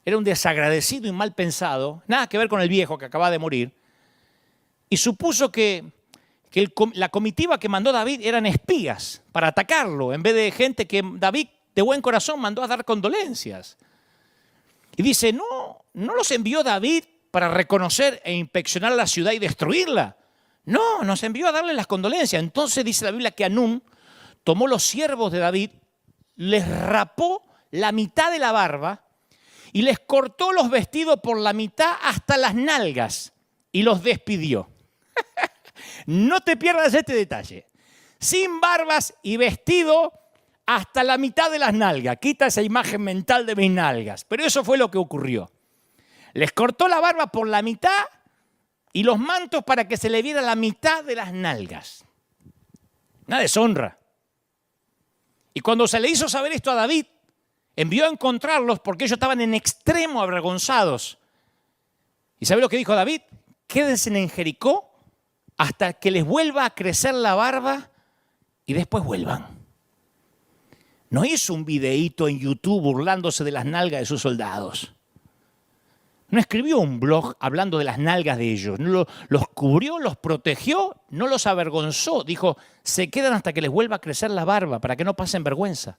[SPEAKER 1] era un desagradecido y mal pensado, nada que ver con el viejo que acababa de morir, y supuso que la comitiva que mandó David eran espías para atacarlo, en vez de gente que David de buen corazón mandó a dar condolencias. Y dice, no los envió David para reconocer e inspeccionar la ciudad y destruirla. No, nos envió a darle las condolencias. Entonces dice la Biblia que Anún tomó los siervos de David les rapó la mitad de la barba y les cortó los vestidos por la mitad hasta las nalgas y los despidió. No te pierdas este detalle. Sin barbas y vestido hasta la mitad de las nalgas. Quita esa imagen mental de mis nalgas. Pero eso fue lo que ocurrió. Les cortó la barba por la mitad y los mantos para que se le viera la mitad de las nalgas. Una deshonra. Y cuando se le hizo saber esto a David, envió a encontrarlos porque ellos estaban en extremo avergonzados. ¿Y sabe lo que dijo David? Quédense en Jericó hasta que les vuelva a crecer la barba y después vuelvan. No hizo un videíto en YouTube burlándose de las nalgas de sus soldados. No escribió un blog hablando de las nalgas de ellos. No los cubrió, los protegió, no los avergonzó. Dijo, se quedan hasta que les vuelva a crecer la barba para que no pasen vergüenza.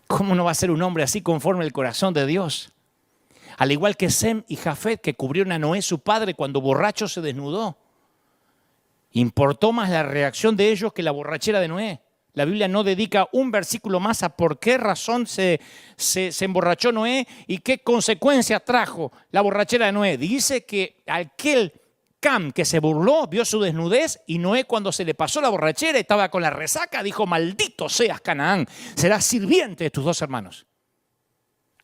[SPEAKER 1] ¿Cómo no va a ser un hombre así conforme al corazón de Dios? Al igual que Sem y Jafet, que cubrieron a Noé, su padre, cuando borracho se desnudó. Importó más la reacción de ellos que la borrachera de Noé. La Biblia no dedica un versículo más a por qué razón se emborrachó Noé y qué consecuencias trajo la borrachera de Noé. Dice que aquel Cam que se burló vio su desnudez y Noé, cuando se le pasó la borrachera y estaba con la resaca, dijo, maldito seas Canaán, serás sirviente de tus dos hermanos.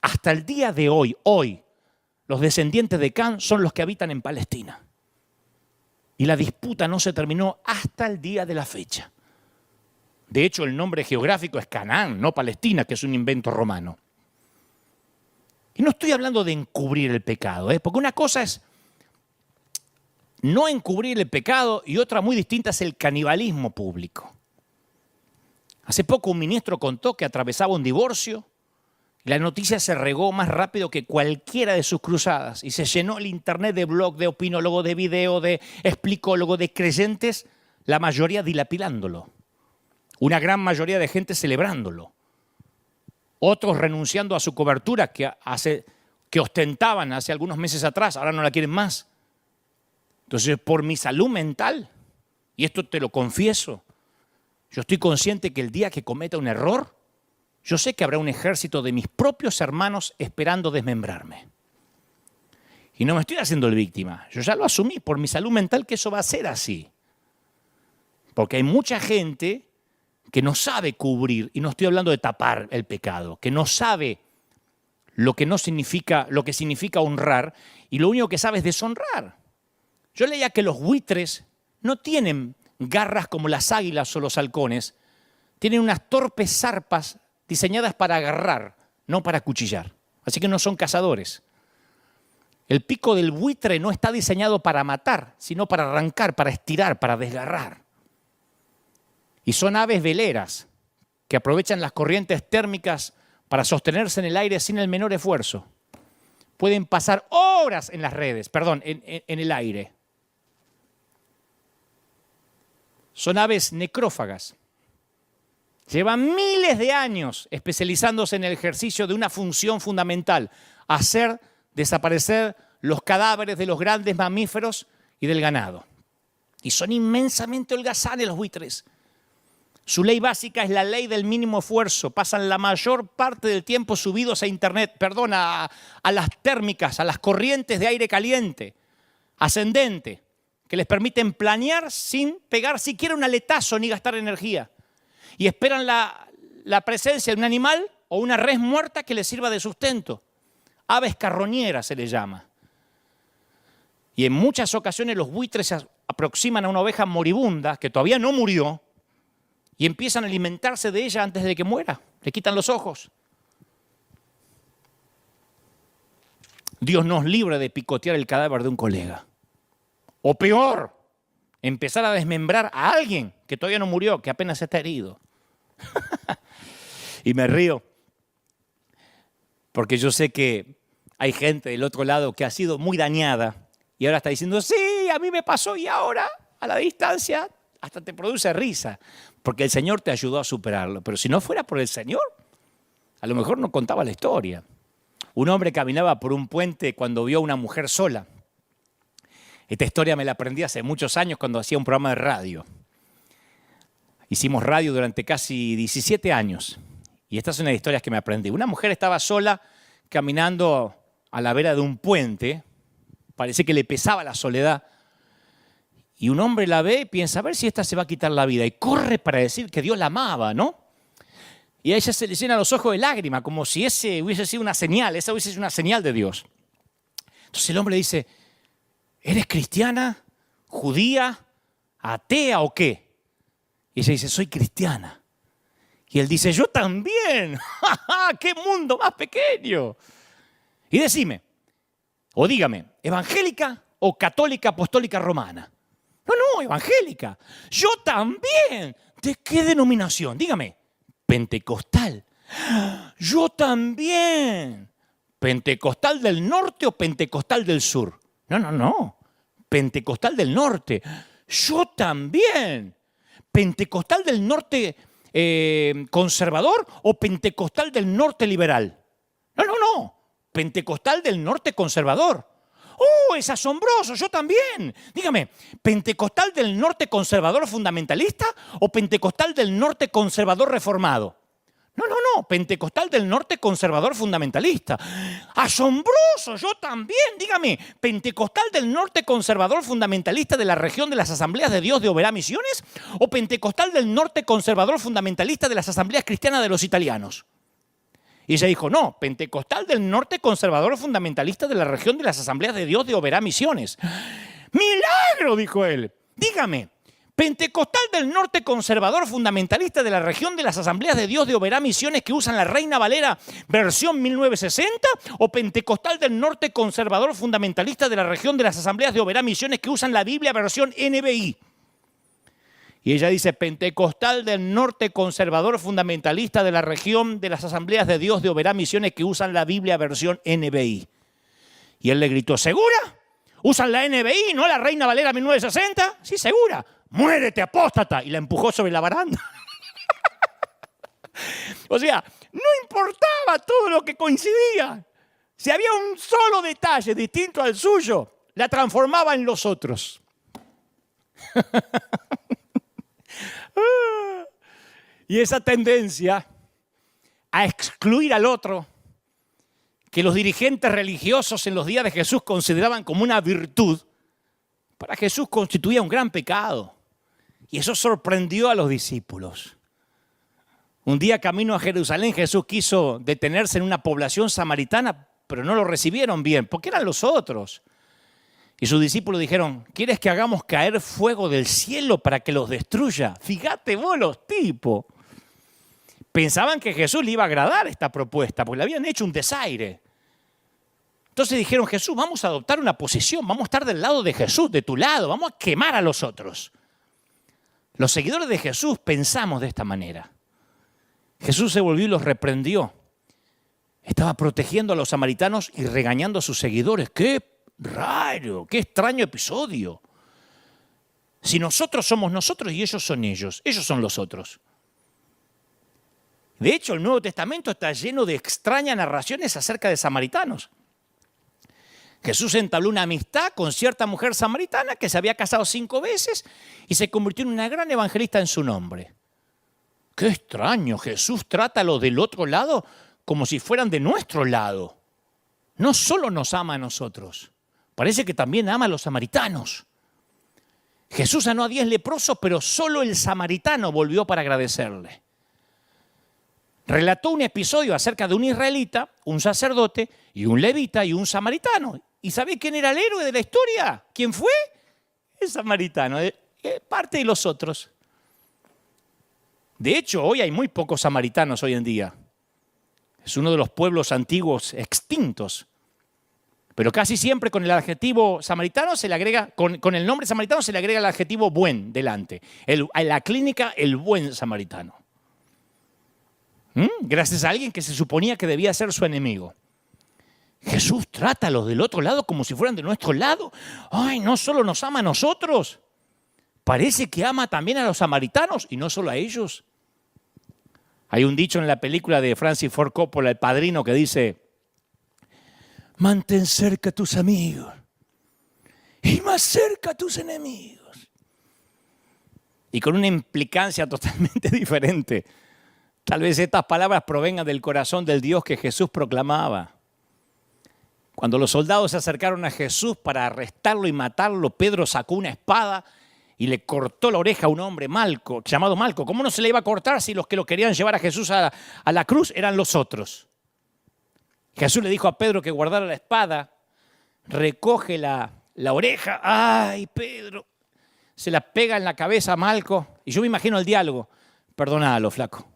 [SPEAKER 1] Hasta el día de hoy, los descendientes de Cam son los que habitan en Palestina. Y la disputa no se terminó hasta el día de la fecha. De hecho, el nombre geográfico es Canaán, no Palestina, que es un invento romano. Y no estoy hablando de encubrir el pecado, porque una cosa es no encubrir el pecado y otra muy distinta es el canibalismo público. Hace poco un ministro contó que atravesaba un divorcio y la noticia se regó más rápido que cualquiera de sus cruzadas y se llenó el internet de blog, de opinólogos, de video, de explicólogos, de creyentes, la mayoría dilapidándolo. Una gran mayoría de gente celebrándolo. Otros renunciando a su cobertura que ostentaban hace algunos meses atrás, ahora no la quieren más. Entonces, por mi salud mental, y esto te lo confieso, yo estoy consciente que el día que cometa un error, yo sé que habrá un ejército de mis propios hermanos esperando desmembrarme. Y no me estoy haciendo el víctima, yo ya lo asumí por mi salud mental que eso va a ser así. Porque hay mucha gente que no sabe cubrir, y no estoy hablando de tapar el pecado, que no sabe lo que significa honrar, y lo único que sabe es deshonrar. Yo leía que los buitres no tienen garras como las águilas o los halcones, tienen unas torpes zarpas diseñadas para agarrar, no para acuchillar. Así que no son cazadores. El pico del buitre no está diseñado para matar, sino para arrancar, para estirar, para desgarrar. Y son aves veleras que aprovechan las corrientes térmicas para sostenerse en el aire sin el menor esfuerzo. Pueden pasar horas en en el aire. Son aves necrófagas. Llevan miles de años especializándose en el ejercicio de una función fundamental, hacer desaparecer los cadáveres de los grandes mamíferos y del ganado. Y son inmensamente holgazanes los buitres. Su ley básica es la ley del mínimo esfuerzo. Pasan la mayor parte del tiempo subidos a las térmicas, a las corrientes de aire caliente, ascendente, que les permiten planear sin pegar siquiera un aletazo ni gastar energía. Y esperan la presencia de un animal o una res muerta que les sirva de sustento. Aves carroñeras se les llama. Y en muchas ocasiones los buitres se aproximan a una oveja moribunda que todavía no murió, y empiezan a alimentarse de ella antes de que muera. Le quitan los ojos. Dios nos libre de picotear el cadáver de un colega. O peor, empezar a desmembrar a alguien que todavía no murió, que apenas está herido. Y me río, porque yo sé que hay gente del otro lado que ha sido muy dañada y ahora está diciendo, sí, a mí me pasó y ahora, a la distancia, hasta te produce risa, porque el Señor te ayudó a superarlo. Pero si no fuera por el Señor, a lo mejor no contaba la historia. Un hombre caminaba por un puente cuando vio a una mujer sola. Esta historia me la aprendí hace muchos años cuando hacía un programa de radio. Hicimos radio durante casi 17 años. Y esta es una de las historias que me aprendí. Una mujer estaba sola caminando a la vera de un puente. Parece que le pesaba la soledad. Y un hombre la ve y piensa, a ver si esta se va a quitar la vida. Y corre para decir que Dios la amaba, ¿no? Y a ella se le llenan los ojos de lágrimas, como si ese hubiese sido una señal, esa hubiese sido una señal de Dios. Entonces el hombre le dice, ¿eres cristiana, judía, atea o qué? Y ella dice, soy cristiana. Y él dice, yo también. ¡Qué mundo más pequeño! Y decime, o dígame, ¿evangélica o católica apostólica romana? No, evangélica. Yo también. ¿De qué denominación? Dígame. Pentecostal. Yo también. ¿Pentecostal del norte o pentecostal del sur? No. Pentecostal del norte. Yo también. ¿Pentecostal del norte conservador o pentecostal del norte liberal? No. Pentecostal del norte conservador. ¡Oh, es asombroso! Yo también. Dígame, ¿pentecostal del norte conservador fundamentalista o pentecostal del norte conservador reformado? No, pentecostal del norte conservador fundamentalista. ¡¡Asombroso! Yo también. Dígame, ¿pentecostal del norte conservador fundamentalista de la región de las Asambleas de Dios de Oberá Misiones o pentecostal del norte conservador fundamentalista de las Asambleas Cristianas de los Italianos? Y ella dijo, no, pentecostal del norte conservador fundamentalista de la región de las Asambleas de Dios de Oberá Misiones. ¡Milagro!, dijo él. Dígame, pentecostal del norte conservador fundamentalista de la región de las Asambleas de Dios de Oberá Misiones que usan la Reina Valera versión 1960 o pentecostal del norte conservador fundamentalista de la región de las Asambleas de Oberá Misiones que usan la Biblia versión NBI. Y ella dice, pentecostal del norte conservador fundamentalista de la región de las Asambleas de Dios de Oberá Misiones que usan la Biblia versión NBI. Y él le gritó, ¿segura? ¿Usan la NBI, no la Reina Valera 1960? Sí, segura. ¡Muérete, apóstata! Y la empujó sobre la baranda. O sea, no importaba todo lo que coincidía. Si había un solo detalle distinto al suyo, la transformaba en los otros. Y esa tendencia a excluir al otro, que los dirigentes religiosos en los días de Jesús consideraban como una virtud, para Jesús constituía un gran pecado. Y eso sorprendió a los discípulos. Un día camino a Jerusalén, Jesús quiso detenerse en una población samaritana, pero no lo recibieron bien, porque eran los otros. Y sus discípulos dijeron, ¿quieres que hagamos caer fuego del cielo para que los destruya? Fíjate vos los tipos. Pensaban que Jesús le iba a agradar esta propuesta, porque le habían hecho un desaire. Entonces dijeron, Jesús, vamos a adoptar una posición, vamos a estar del lado de Jesús, de tu lado, vamos a quemar a los otros. Los seguidores de Jesús pensamos de esta manera. Jesús se volvió y los reprendió. Estaba protegiendo a los samaritanos y regañando a sus seguidores. ¡Qué raro! ¡Qué extraño episodio! Si nosotros somos nosotros y ellos son los otros. De hecho, el Nuevo Testamento está lleno de extrañas narraciones acerca de samaritanos. Jesús entabló una amistad con cierta mujer samaritana que se había casado 5 veces y se convirtió en una gran evangelista en su nombre. ¡Qué extraño! Jesús trata a los del otro lado como si fueran de nuestro lado. No solo nos ama a nosotros, parece que también ama a los samaritanos. Jesús sanó a 10 leprosos, pero solo el samaritano volvió para agradecerle. Relató un episodio acerca de un israelita, un sacerdote, y un levita y un samaritano. ¿Y sabe quién era el héroe de la historia? ¿Quién fue? El samaritano, parte de los otros. De hecho, hoy hay muy pocos samaritanos hoy en día. Es uno de los pueblos antiguos extintos. Pero casi siempre con el adjetivo samaritano se le agrega, con el nombre samaritano se le agrega el adjetivo buen delante. La clínica, el buen samaritano. Gracias a alguien que se suponía que debía ser su enemigo. Jesús trata a los del otro lado como si fueran de nuestro lado. ¡Ay, no solo nos ama a nosotros! Parece que ama también a los samaritanos y no solo a ellos. Hay un dicho en la película de Francis Ford Coppola, El Padrino, que dice: mantén cerca a tus amigos y más cerca a tus enemigos. y con una implicancia totalmente diferente. Tal vez estas palabras provengan del corazón del Dios que Jesús proclamaba. Cuando los soldados se acercaron a Jesús para arrestarlo y matarlo, Pedro sacó una espada y le cortó la oreja a un hombre llamado Malco. ¿Cómo no se le iba a cortar si los que lo querían llevar a Jesús a la cruz eran los otros? Jesús le dijo a Pedro que guardara la espada, recoge la oreja. ¡Ay, Pedro! Se la pega en la cabeza a Malco. Y yo me imagino el diálogo. Perdónalo, flaco.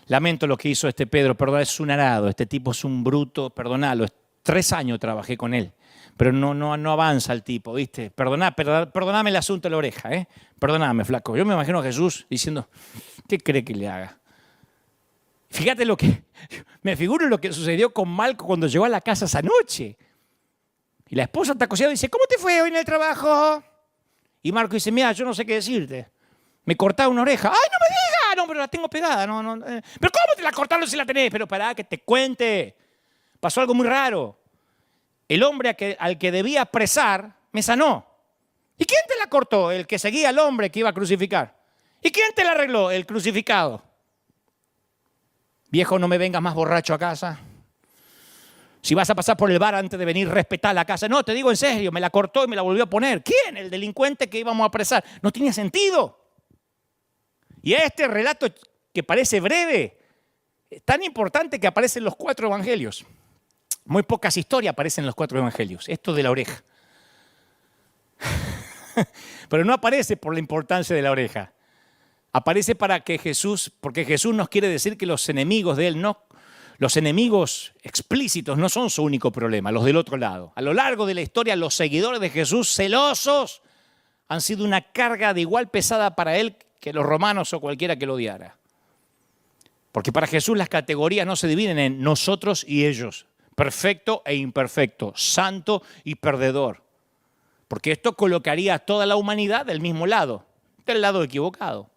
[SPEAKER 1] Lamento lo que hizo este Pedro, perdón, es un arado, este tipo es un bruto, perdonalo. 3 años trabajé con él, pero no avanza el tipo, ¿viste? Perdoname el asunto de la oreja, ¿eh? Perdóname, flaco. Yo me imagino a Jesús diciendo, ¿qué cree que le haga? Fíjate me figuro lo que sucedió con Malco cuando llegó a la casa esa noche. Y la esposa está cosiendo y dice, ¿cómo te fue hoy en el trabajo? Y Marco dice, mira, yo no sé qué decirte. Me cortaron una oreja. ¡Ay, no me digas! No, pero la tengo pegada. ¿Pero cómo te la cortaron si la tenés? Pero pará, que te cuente. Pasó algo muy raro. El hombre al que debía apresar me sanó. ¿Y quién te la cortó? El que seguía al hombre que iba a crucificar. ¿Y quién te la arregló? El crucificado. Viejo, no me vengas más borracho a casa. Si vas a pasar por el bar antes de venir, respetá la casa. No, te digo en serio, me la cortó y me la volvió a poner. ¿Quién? El delincuente que íbamos a apresar. No tenía sentido. Y este relato que parece breve, es tan importante que aparece en los 4 evangelios. Muy pocas historias aparecen en los 4 evangelios. Esto de la oreja. Pero no aparece por la importancia de la oreja. Aparece porque Jesús nos quiere decir que los enemigos de Él, los enemigos explícitos no son su único problema, los del otro lado. A lo largo de la historia, los seguidores de Jesús, celosos, han sido una carga de igual pesada para Él que los romanos o cualquiera que lo odiara. Porque para Jesús las categorías no se dividen en nosotros y ellos, perfecto e imperfecto, santo y perdedor. Porque esto colocaría a toda la humanidad del mismo lado, del lado equivocado.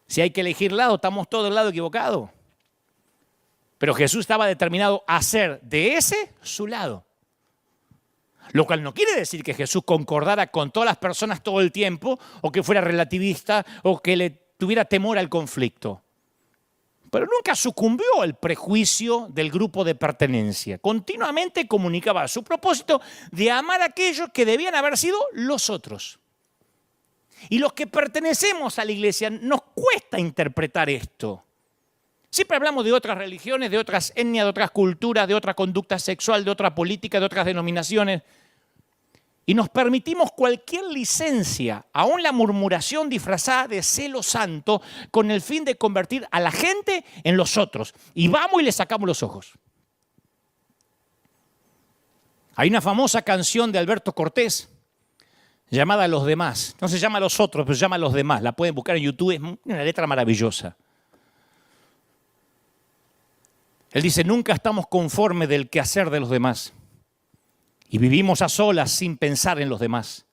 [SPEAKER 1] Si hay que elegir lado, estamos todos del lado equivocado. Pero Jesús estaba determinado a hacer de ese su lado. Lo cual no quiere decir que Jesús concordara con todas las personas todo el tiempo, o que fuera relativista, o que le tuviera temor al conflicto. Pero nunca sucumbió al prejuicio del grupo de pertenencia. Continuamente comunicaba su propósito de amar a aquellos que debían haber sido los otros. Y los que pertenecemos a la iglesia nos cuesta interpretar esto. Siempre hablamos de otras religiones, de otras etnias, de otras culturas, de otra conducta sexual, de otra política, de otras denominaciones. Y nos permitimos cualquier licencia, aún la murmuración disfrazada de celo santo, con el fin de convertir a la gente en los otros. Y vamos y le sacamos los ojos. Hay una famosa canción de Alberto Cortés llamada Los Demás. No se llama Los Otros, pero se llama Los Demás. La pueden buscar en YouTube, es una letra maravillosa. Él dice, nunca estamos conformes del quehacer de los demás. Y vivimos a solas sin pensar en los demás.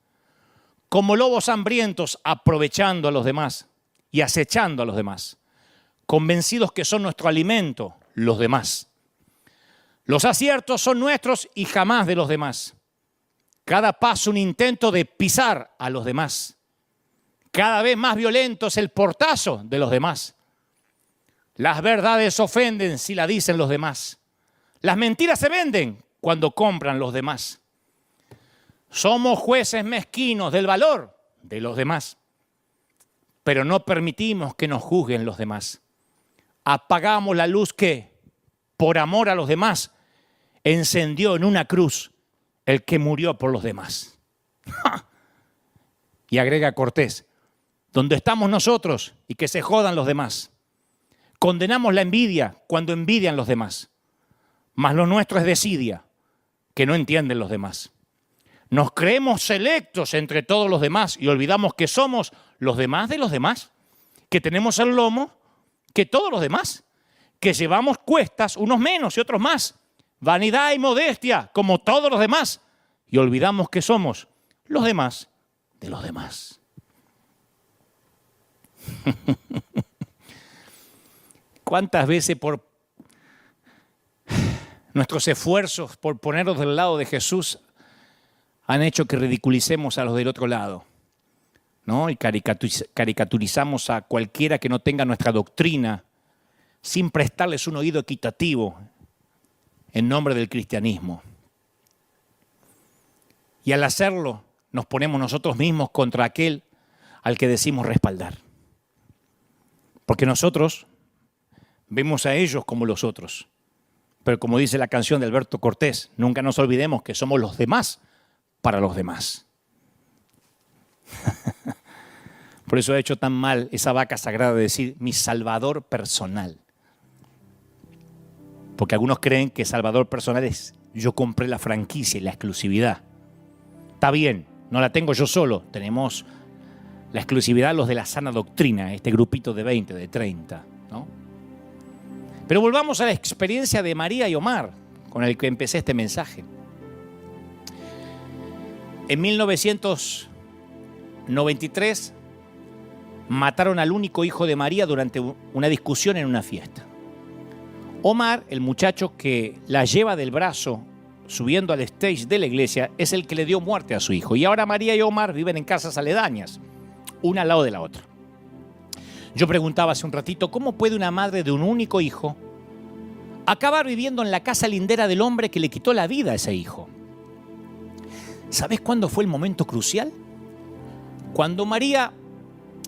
[SPEAKER 1] Como lobos hambrientos aprovechando a los demás y acechando a los demás. Convencidos que son nuestro alimento, los demás. Los aciertos son nuestros y jamás de los demás. Cada paso un intento de pisar a los demás. Cada vez más violento es el portazo de los demás. Las verdades ofenden si la dicen los demás. Las mentiras se venden cuando compran los demás. Somos jueces mezquinos del valor de los demás, pero no permitimos que nos juzguen los demás. Apagamos la luz que, por amor a los demás, encendió en una cruz el que murió por los demás. Y agrega Cortés, donde estamos nosotros y que se jodan los demás. Condenamos la envidia cuando envidian los demás, mas lo nuestro es desidia, que no entienden los demás. Nos creemos selectos entre todos los demás y olvidamos que somos los demás de los demás, que tenemos el lomo que todos los demás, que llevamos cuestas unos menos y otros más, vanidad y modestia como todos los demás y olvidamos que somos los demás de los demás. ¿Cuántas veces por nuestros esfuerzos por ponernos del lado de Jesús han hecho que ridiculicemos a los del otro lado? ¿no? Y caricaturizamos a cualquiera que no tenga nuestra doctrina sin prestarles un oído equitativo en nombre del cristianismo. Y al hacerlo, nos ponemos nosotros mismos contra aquel al que decimos respaldar. Porque nosotros vemos a ellos como los otros. Pero como dice la canción de Alberto Cortés, nunca nos olvidemos que somos los demás para los demás. Por eso ha hecho tan mal esa vaca sagrada de decir mi salvador personal. Porque algunos creen que salvador personal es yo compré la franquicia y la exclusividad. Está bien, no la tengo yo solo, tenemos la exclusividad los de la sana doctrina, este grupito de 20, de 30, ¿no? Pero volvamos a la experiencia de María y Omar, con el que empecé este mensaje. En 1993 mataron al único hijo de María durante una discusión en una fiesta. Omar, el muchacho que la lleva del brazo subiendo al stage de la iglesia, es el que le dio muerte a su hijo. Y ahora María y Omar viven en casas aledañas, una al lado de la otra. Yo preguntaba hace un ratito, ¿cómo puede una madre de un único hijo acabar viviendo en la casa lindera del hombre que le quitó la vida a ese hijo? ¿Sabes cuándo fue el momento crucial? Cuando María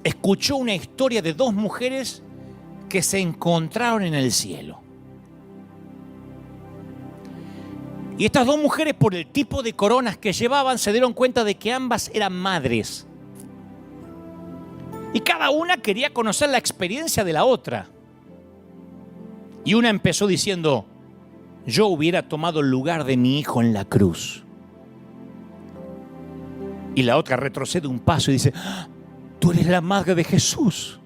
[SPEAKER 1] escuchó una historia de dos mujeres que se encontraron en el cielo. Y estas dos mujeres, por el tipo de coronas que llevaban, se dieron cuenta de que ambas eran madres. Y cada una quería conocer la experiencia de la otra. Y una empezó diciendo, yo hubiera tomado el lugar de mi hijo en la cruz. Y la otra retrocede un paso y dice, tú eres la madre de Jesús.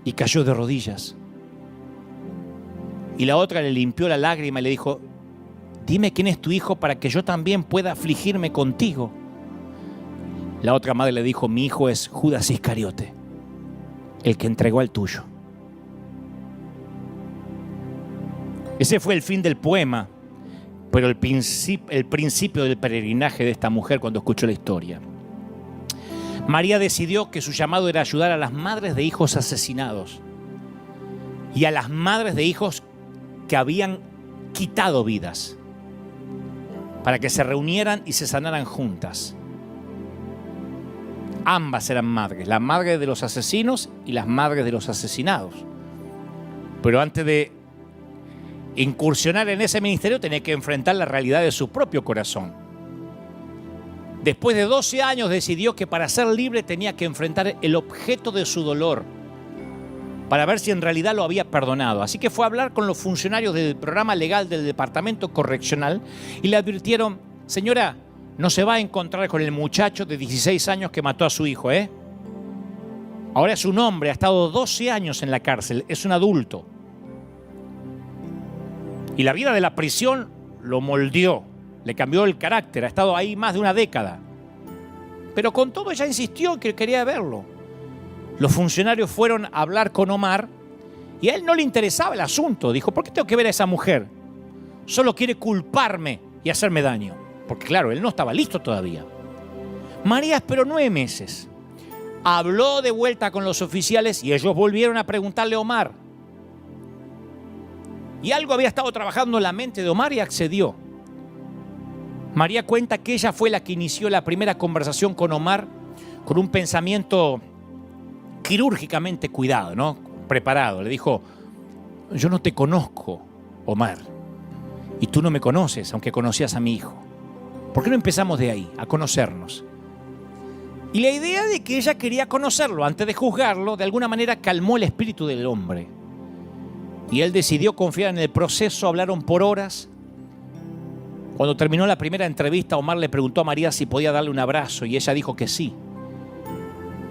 [SPEAKER 1] Y cayó de rodillas. Y la otra le limpió la lágrima y le dijo, dime quién es tu hijo para que yo también pueda afligirme contigo. La otra madre le dijo, mi hijo es Judas Iscariote, el que entregó al tuyo. Ese fue el fin del poema, pero el principio del peregrinaje de esta mujer cuando escuchó la historia. María decidió que su llamado era ayudar a las madres de hijos asesinados y a las madres de hijos que habían quitado vidas, para que se reunieran y se sanaran juntas. Ambas eran madres, la madre de los asesinos y las madres de los asesinados. Pero antes de incursionar en ese ministerio tenía que enfrentar la realidad de su propio corazón. Después de 12 años decidió que para ser libre tenía que enfrentar el objeto de su dolor para ver si en realidad lo había perdonado. Así que fue a hablar con los funcionarios del programa legal del Departamento Correccional y le advirtieron, señora, no se va a encontrar con el muchacho de 16 años que mató a su hijo, ¿eh? Ahora es un hombre, ha estado 12 años en la cárcel, es un adulto. Y la vida de la prisión lo moldeó, le cambió el carácter, ha estado ahí más de una década. Pero con todo ella insistió que quería verlo. Los funcionarios fueron a hablar con Omar y a él no le interesaba el asunto. Dijo, ¿por qué tengo que ver a esa mujer? Solo quiere culparme y hacerme daño. Porque claro, él no estaba listo todavía. María esperó 9 meses. Habló de vuelta con los oficiales y ellos volvieron a preguntarle a Omar. Y algo había estado trabajando en la mente de Omar y accedió. María cuenta que ella fue la que inició la primera conversación con Omar con un pensamiento quirúrgicamente cuidado, ¿no? Preparado. Le dijo, yo no te conozco, Omar, y tú no me conoces, aunque conocías a mi hijo. ¿Por qué no empezamos de ahí, a conocernos? Y la idea de que ella quería conocerlo antes de juzgarlo, de alguna manera calmó el espíritu del hombre. Y él decidió confiar en el proceso, hablaron por horas. Cuando terminó la primera entrevista, Omar le preguntó a María si podía darle un abrazo y ella dijo que sí.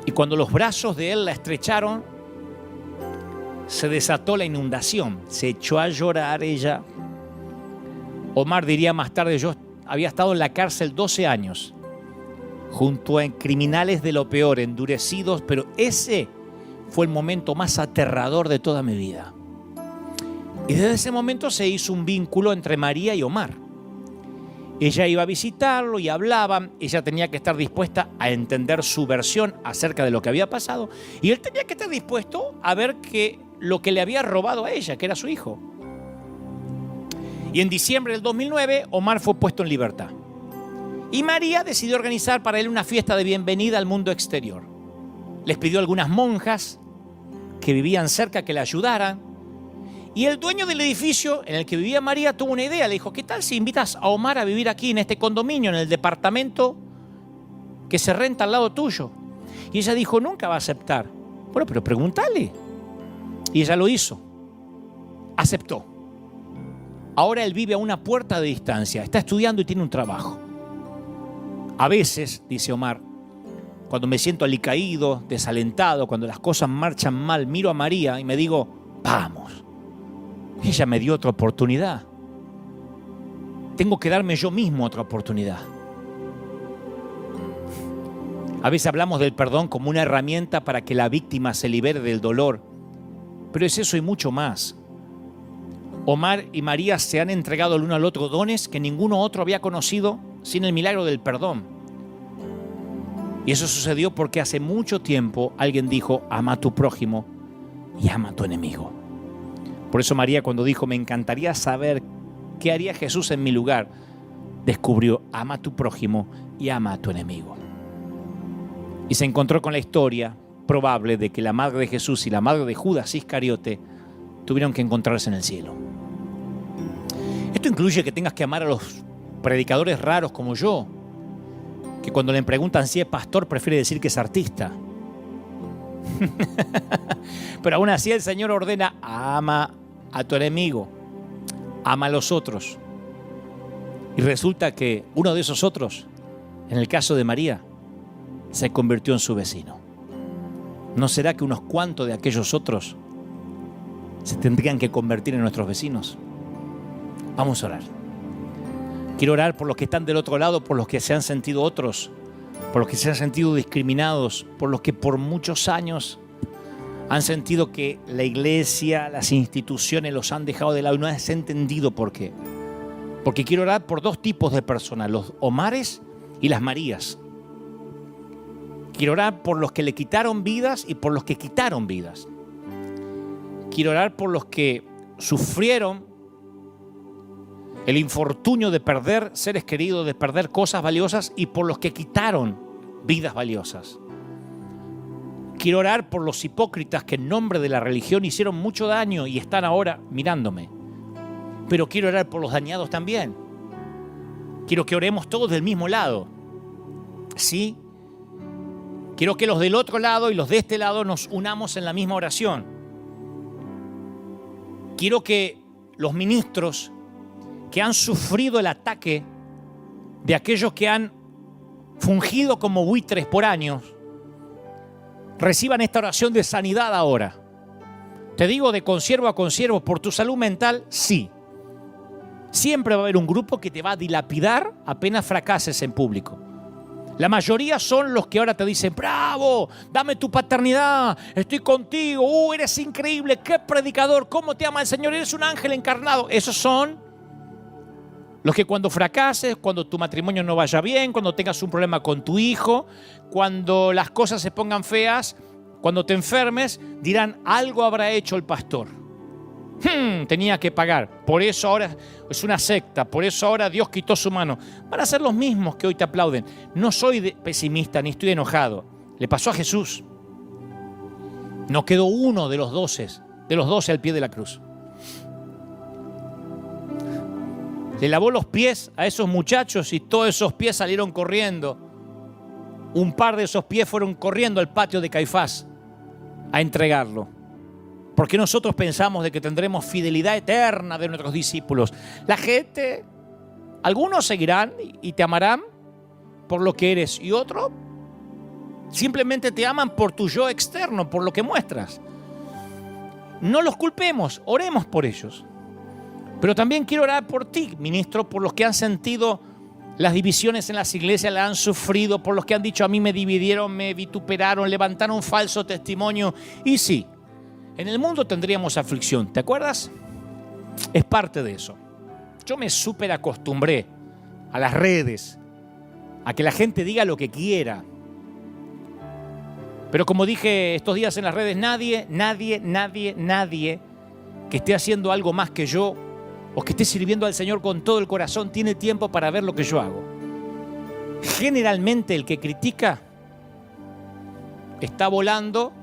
[SPEAKER 1] Y cuando los brazos de él la estrecharon, se desató la inundación. Se echó a llorar ella. Omar diría más tarde, yo había estado en la cárcel 12 años, junto a criminales de lo peor, endurecidos, pero ese fue el momento más aterrador de toda mi vida. Y desde ese momento se hizo un vínculo entre María y Omar. Ella iba a visitarlo y hablaban. Ella tenía que estar dispuesta a entender su versión acerca de lo que había pasado. Y él tenía que estar dispuesto a ver que lo que le había robado a ella, que era su hijo. Y en diciembre del 2009, Omar fue puesto en libertad. Y María decidió organizar para él una fiesta de bienvenida al mundo exterior. Les pidió a algunas monjas que vivían cerca que le ayudaran. Y el dueño del edificio en el que vivía María tuvo una idea. Le dijo, ¿qué tal si invitas a Omar a vivir aquí en este condominio, en el departamento que se renta al lado tuyo? Y ella dijo, nunca va a aceptar. Bueno, pero pregúntale. Y ella lo hizo. Aceptó. Ahora él vive a una puerta de distancia. Está estudiando y tiene un trabajo. A veces, dice Omar, cuando me siento alicaído, desalentado, cuando las cosas marchan mal, miro a María y me digo, vamos. Ella me dio otra oportunidad. Tengo que darme yo mismo otra oportunidad. A veces hablamos del perdón como una herramienta para que la víctima se libere del dolor. Pero es eso y mucho más. Omar y María se han entregado el uno al otro dones que ninguno otro había conocido sin el milagro del perdón. Y eso sucedió porque hace mucho tiempo alguien dijo, ama a tu prójimo y ama a tu enemigo. Por eso María, cuando dijo, me encantaría saber qué haría Jesús en mi lugar, descubrió, ama a tu prójimo y ama a tu enemigo. Y se encontró con la historia probable de que la madre de Jesús y la madre de Judas Iscariote tuvieron que encontrarse en el cielo. Esto incluye que tengas que amar a los predicadores raros como yo, que cuando le preguntan si es pastor prefiere decir que es artista. Pero aún así el Señor ordena, ama a tu enemigo, ama a los otros. Y resulta que uno de esos otros, en el caso de María, se convirtió en su vecino. ¿No será que unos cuantos de aquellos otros se tendrían que convertir en nuestros vecinos? Vamos a orar. Quiero orar por los que están del otro lado, por los que se han sentido otros, por los que se han sentido discriminados, por los que por muchos años han sentido que la iglesia, las instituciones los han dejado de lado y no has entendido por qué. Porque quiero orar por dos tipos de personas, los Omares y las Marías. Quiero orar por los que le quitaron vidas y por los que quitaron vidas. Quiero orar por los que sufrieron el infortunio de perder seres queridos, de perder cosas valiosas y por los que quitaron vidas valiosas. Quiero orar por los hipócritas que en nombre de la religión hicieron mucho daño y están ahora mirándome. Pero quiero orar por los dañados también. Quiero que oremos todos del mismo lado. ¿Sí? Quiero que los del otro lado y los de este lado nos unamos en la misma oración. Quiero que los ministros que han sufrido el ataque de aquellos que han fungido como buitres por años, reciban esta oración de sanidad ahora. Te digo de consiervo a consiervo, por tu salud mental, sí. Siempre va a haber un grupo que te va a dilapidar apenas fracases en público. La mayoría son los que ahora te dicen, bravo, dame tu paternidad, estoy contigo, eres increíble, qué predicador, cómo te ama el Señor, eres un ángel encarnado. Esos son los que cuando fracases, cuando tu matrimonio no vaya bien, cuando tengas un problema con tu hijo, cuando las cosas se pongan feas, cuando te enfermes, dirán, algo habrá hecho el pastor. Tenía que pagar, por eso ahora es una secta, por eso ahora Dios quitó su mano. Van a ser los mismos que hoy te aplauden. No soy pesimista ni estoy enojado. Le pasó a Jesús. No quedó uno de los 12 al pie de la cruz. Le lavó los pies a esos muchachos y todos esos pies salieron corriendo. Un par de esos pies fueron corriendo al patio de Caifás a entregarlo. Porque nosotros pensamos de que tendremos fidelidad eterna de nuestros discípulos. La gente, algunos seguirán y te amarán por lo que eres y otros simplemente te aman por tu yo externo, por lo que muestras. No los culpemos, oremos por ellos. Pero también quiero orar por ti, ministro, por los que han sentido las divisiones en las iglesias, las han sufrido, por los que han dicho a mí me dividieron, me vituperaron, levantaron falso testimonio. Y sí, en el mundo tendríamos aflicción, ¿te acuerdas? Es parte de eso. Yo me súper acostumbré a las redes, a que la gente diga lo que quiera. Pero como dije estos días en las redes, nadie que esté haciendo algo más que yo o que esté sirviendo al Señor con todo el corazón tiene tiempo para ver lo que yo hago. Generalmente el que critica está volando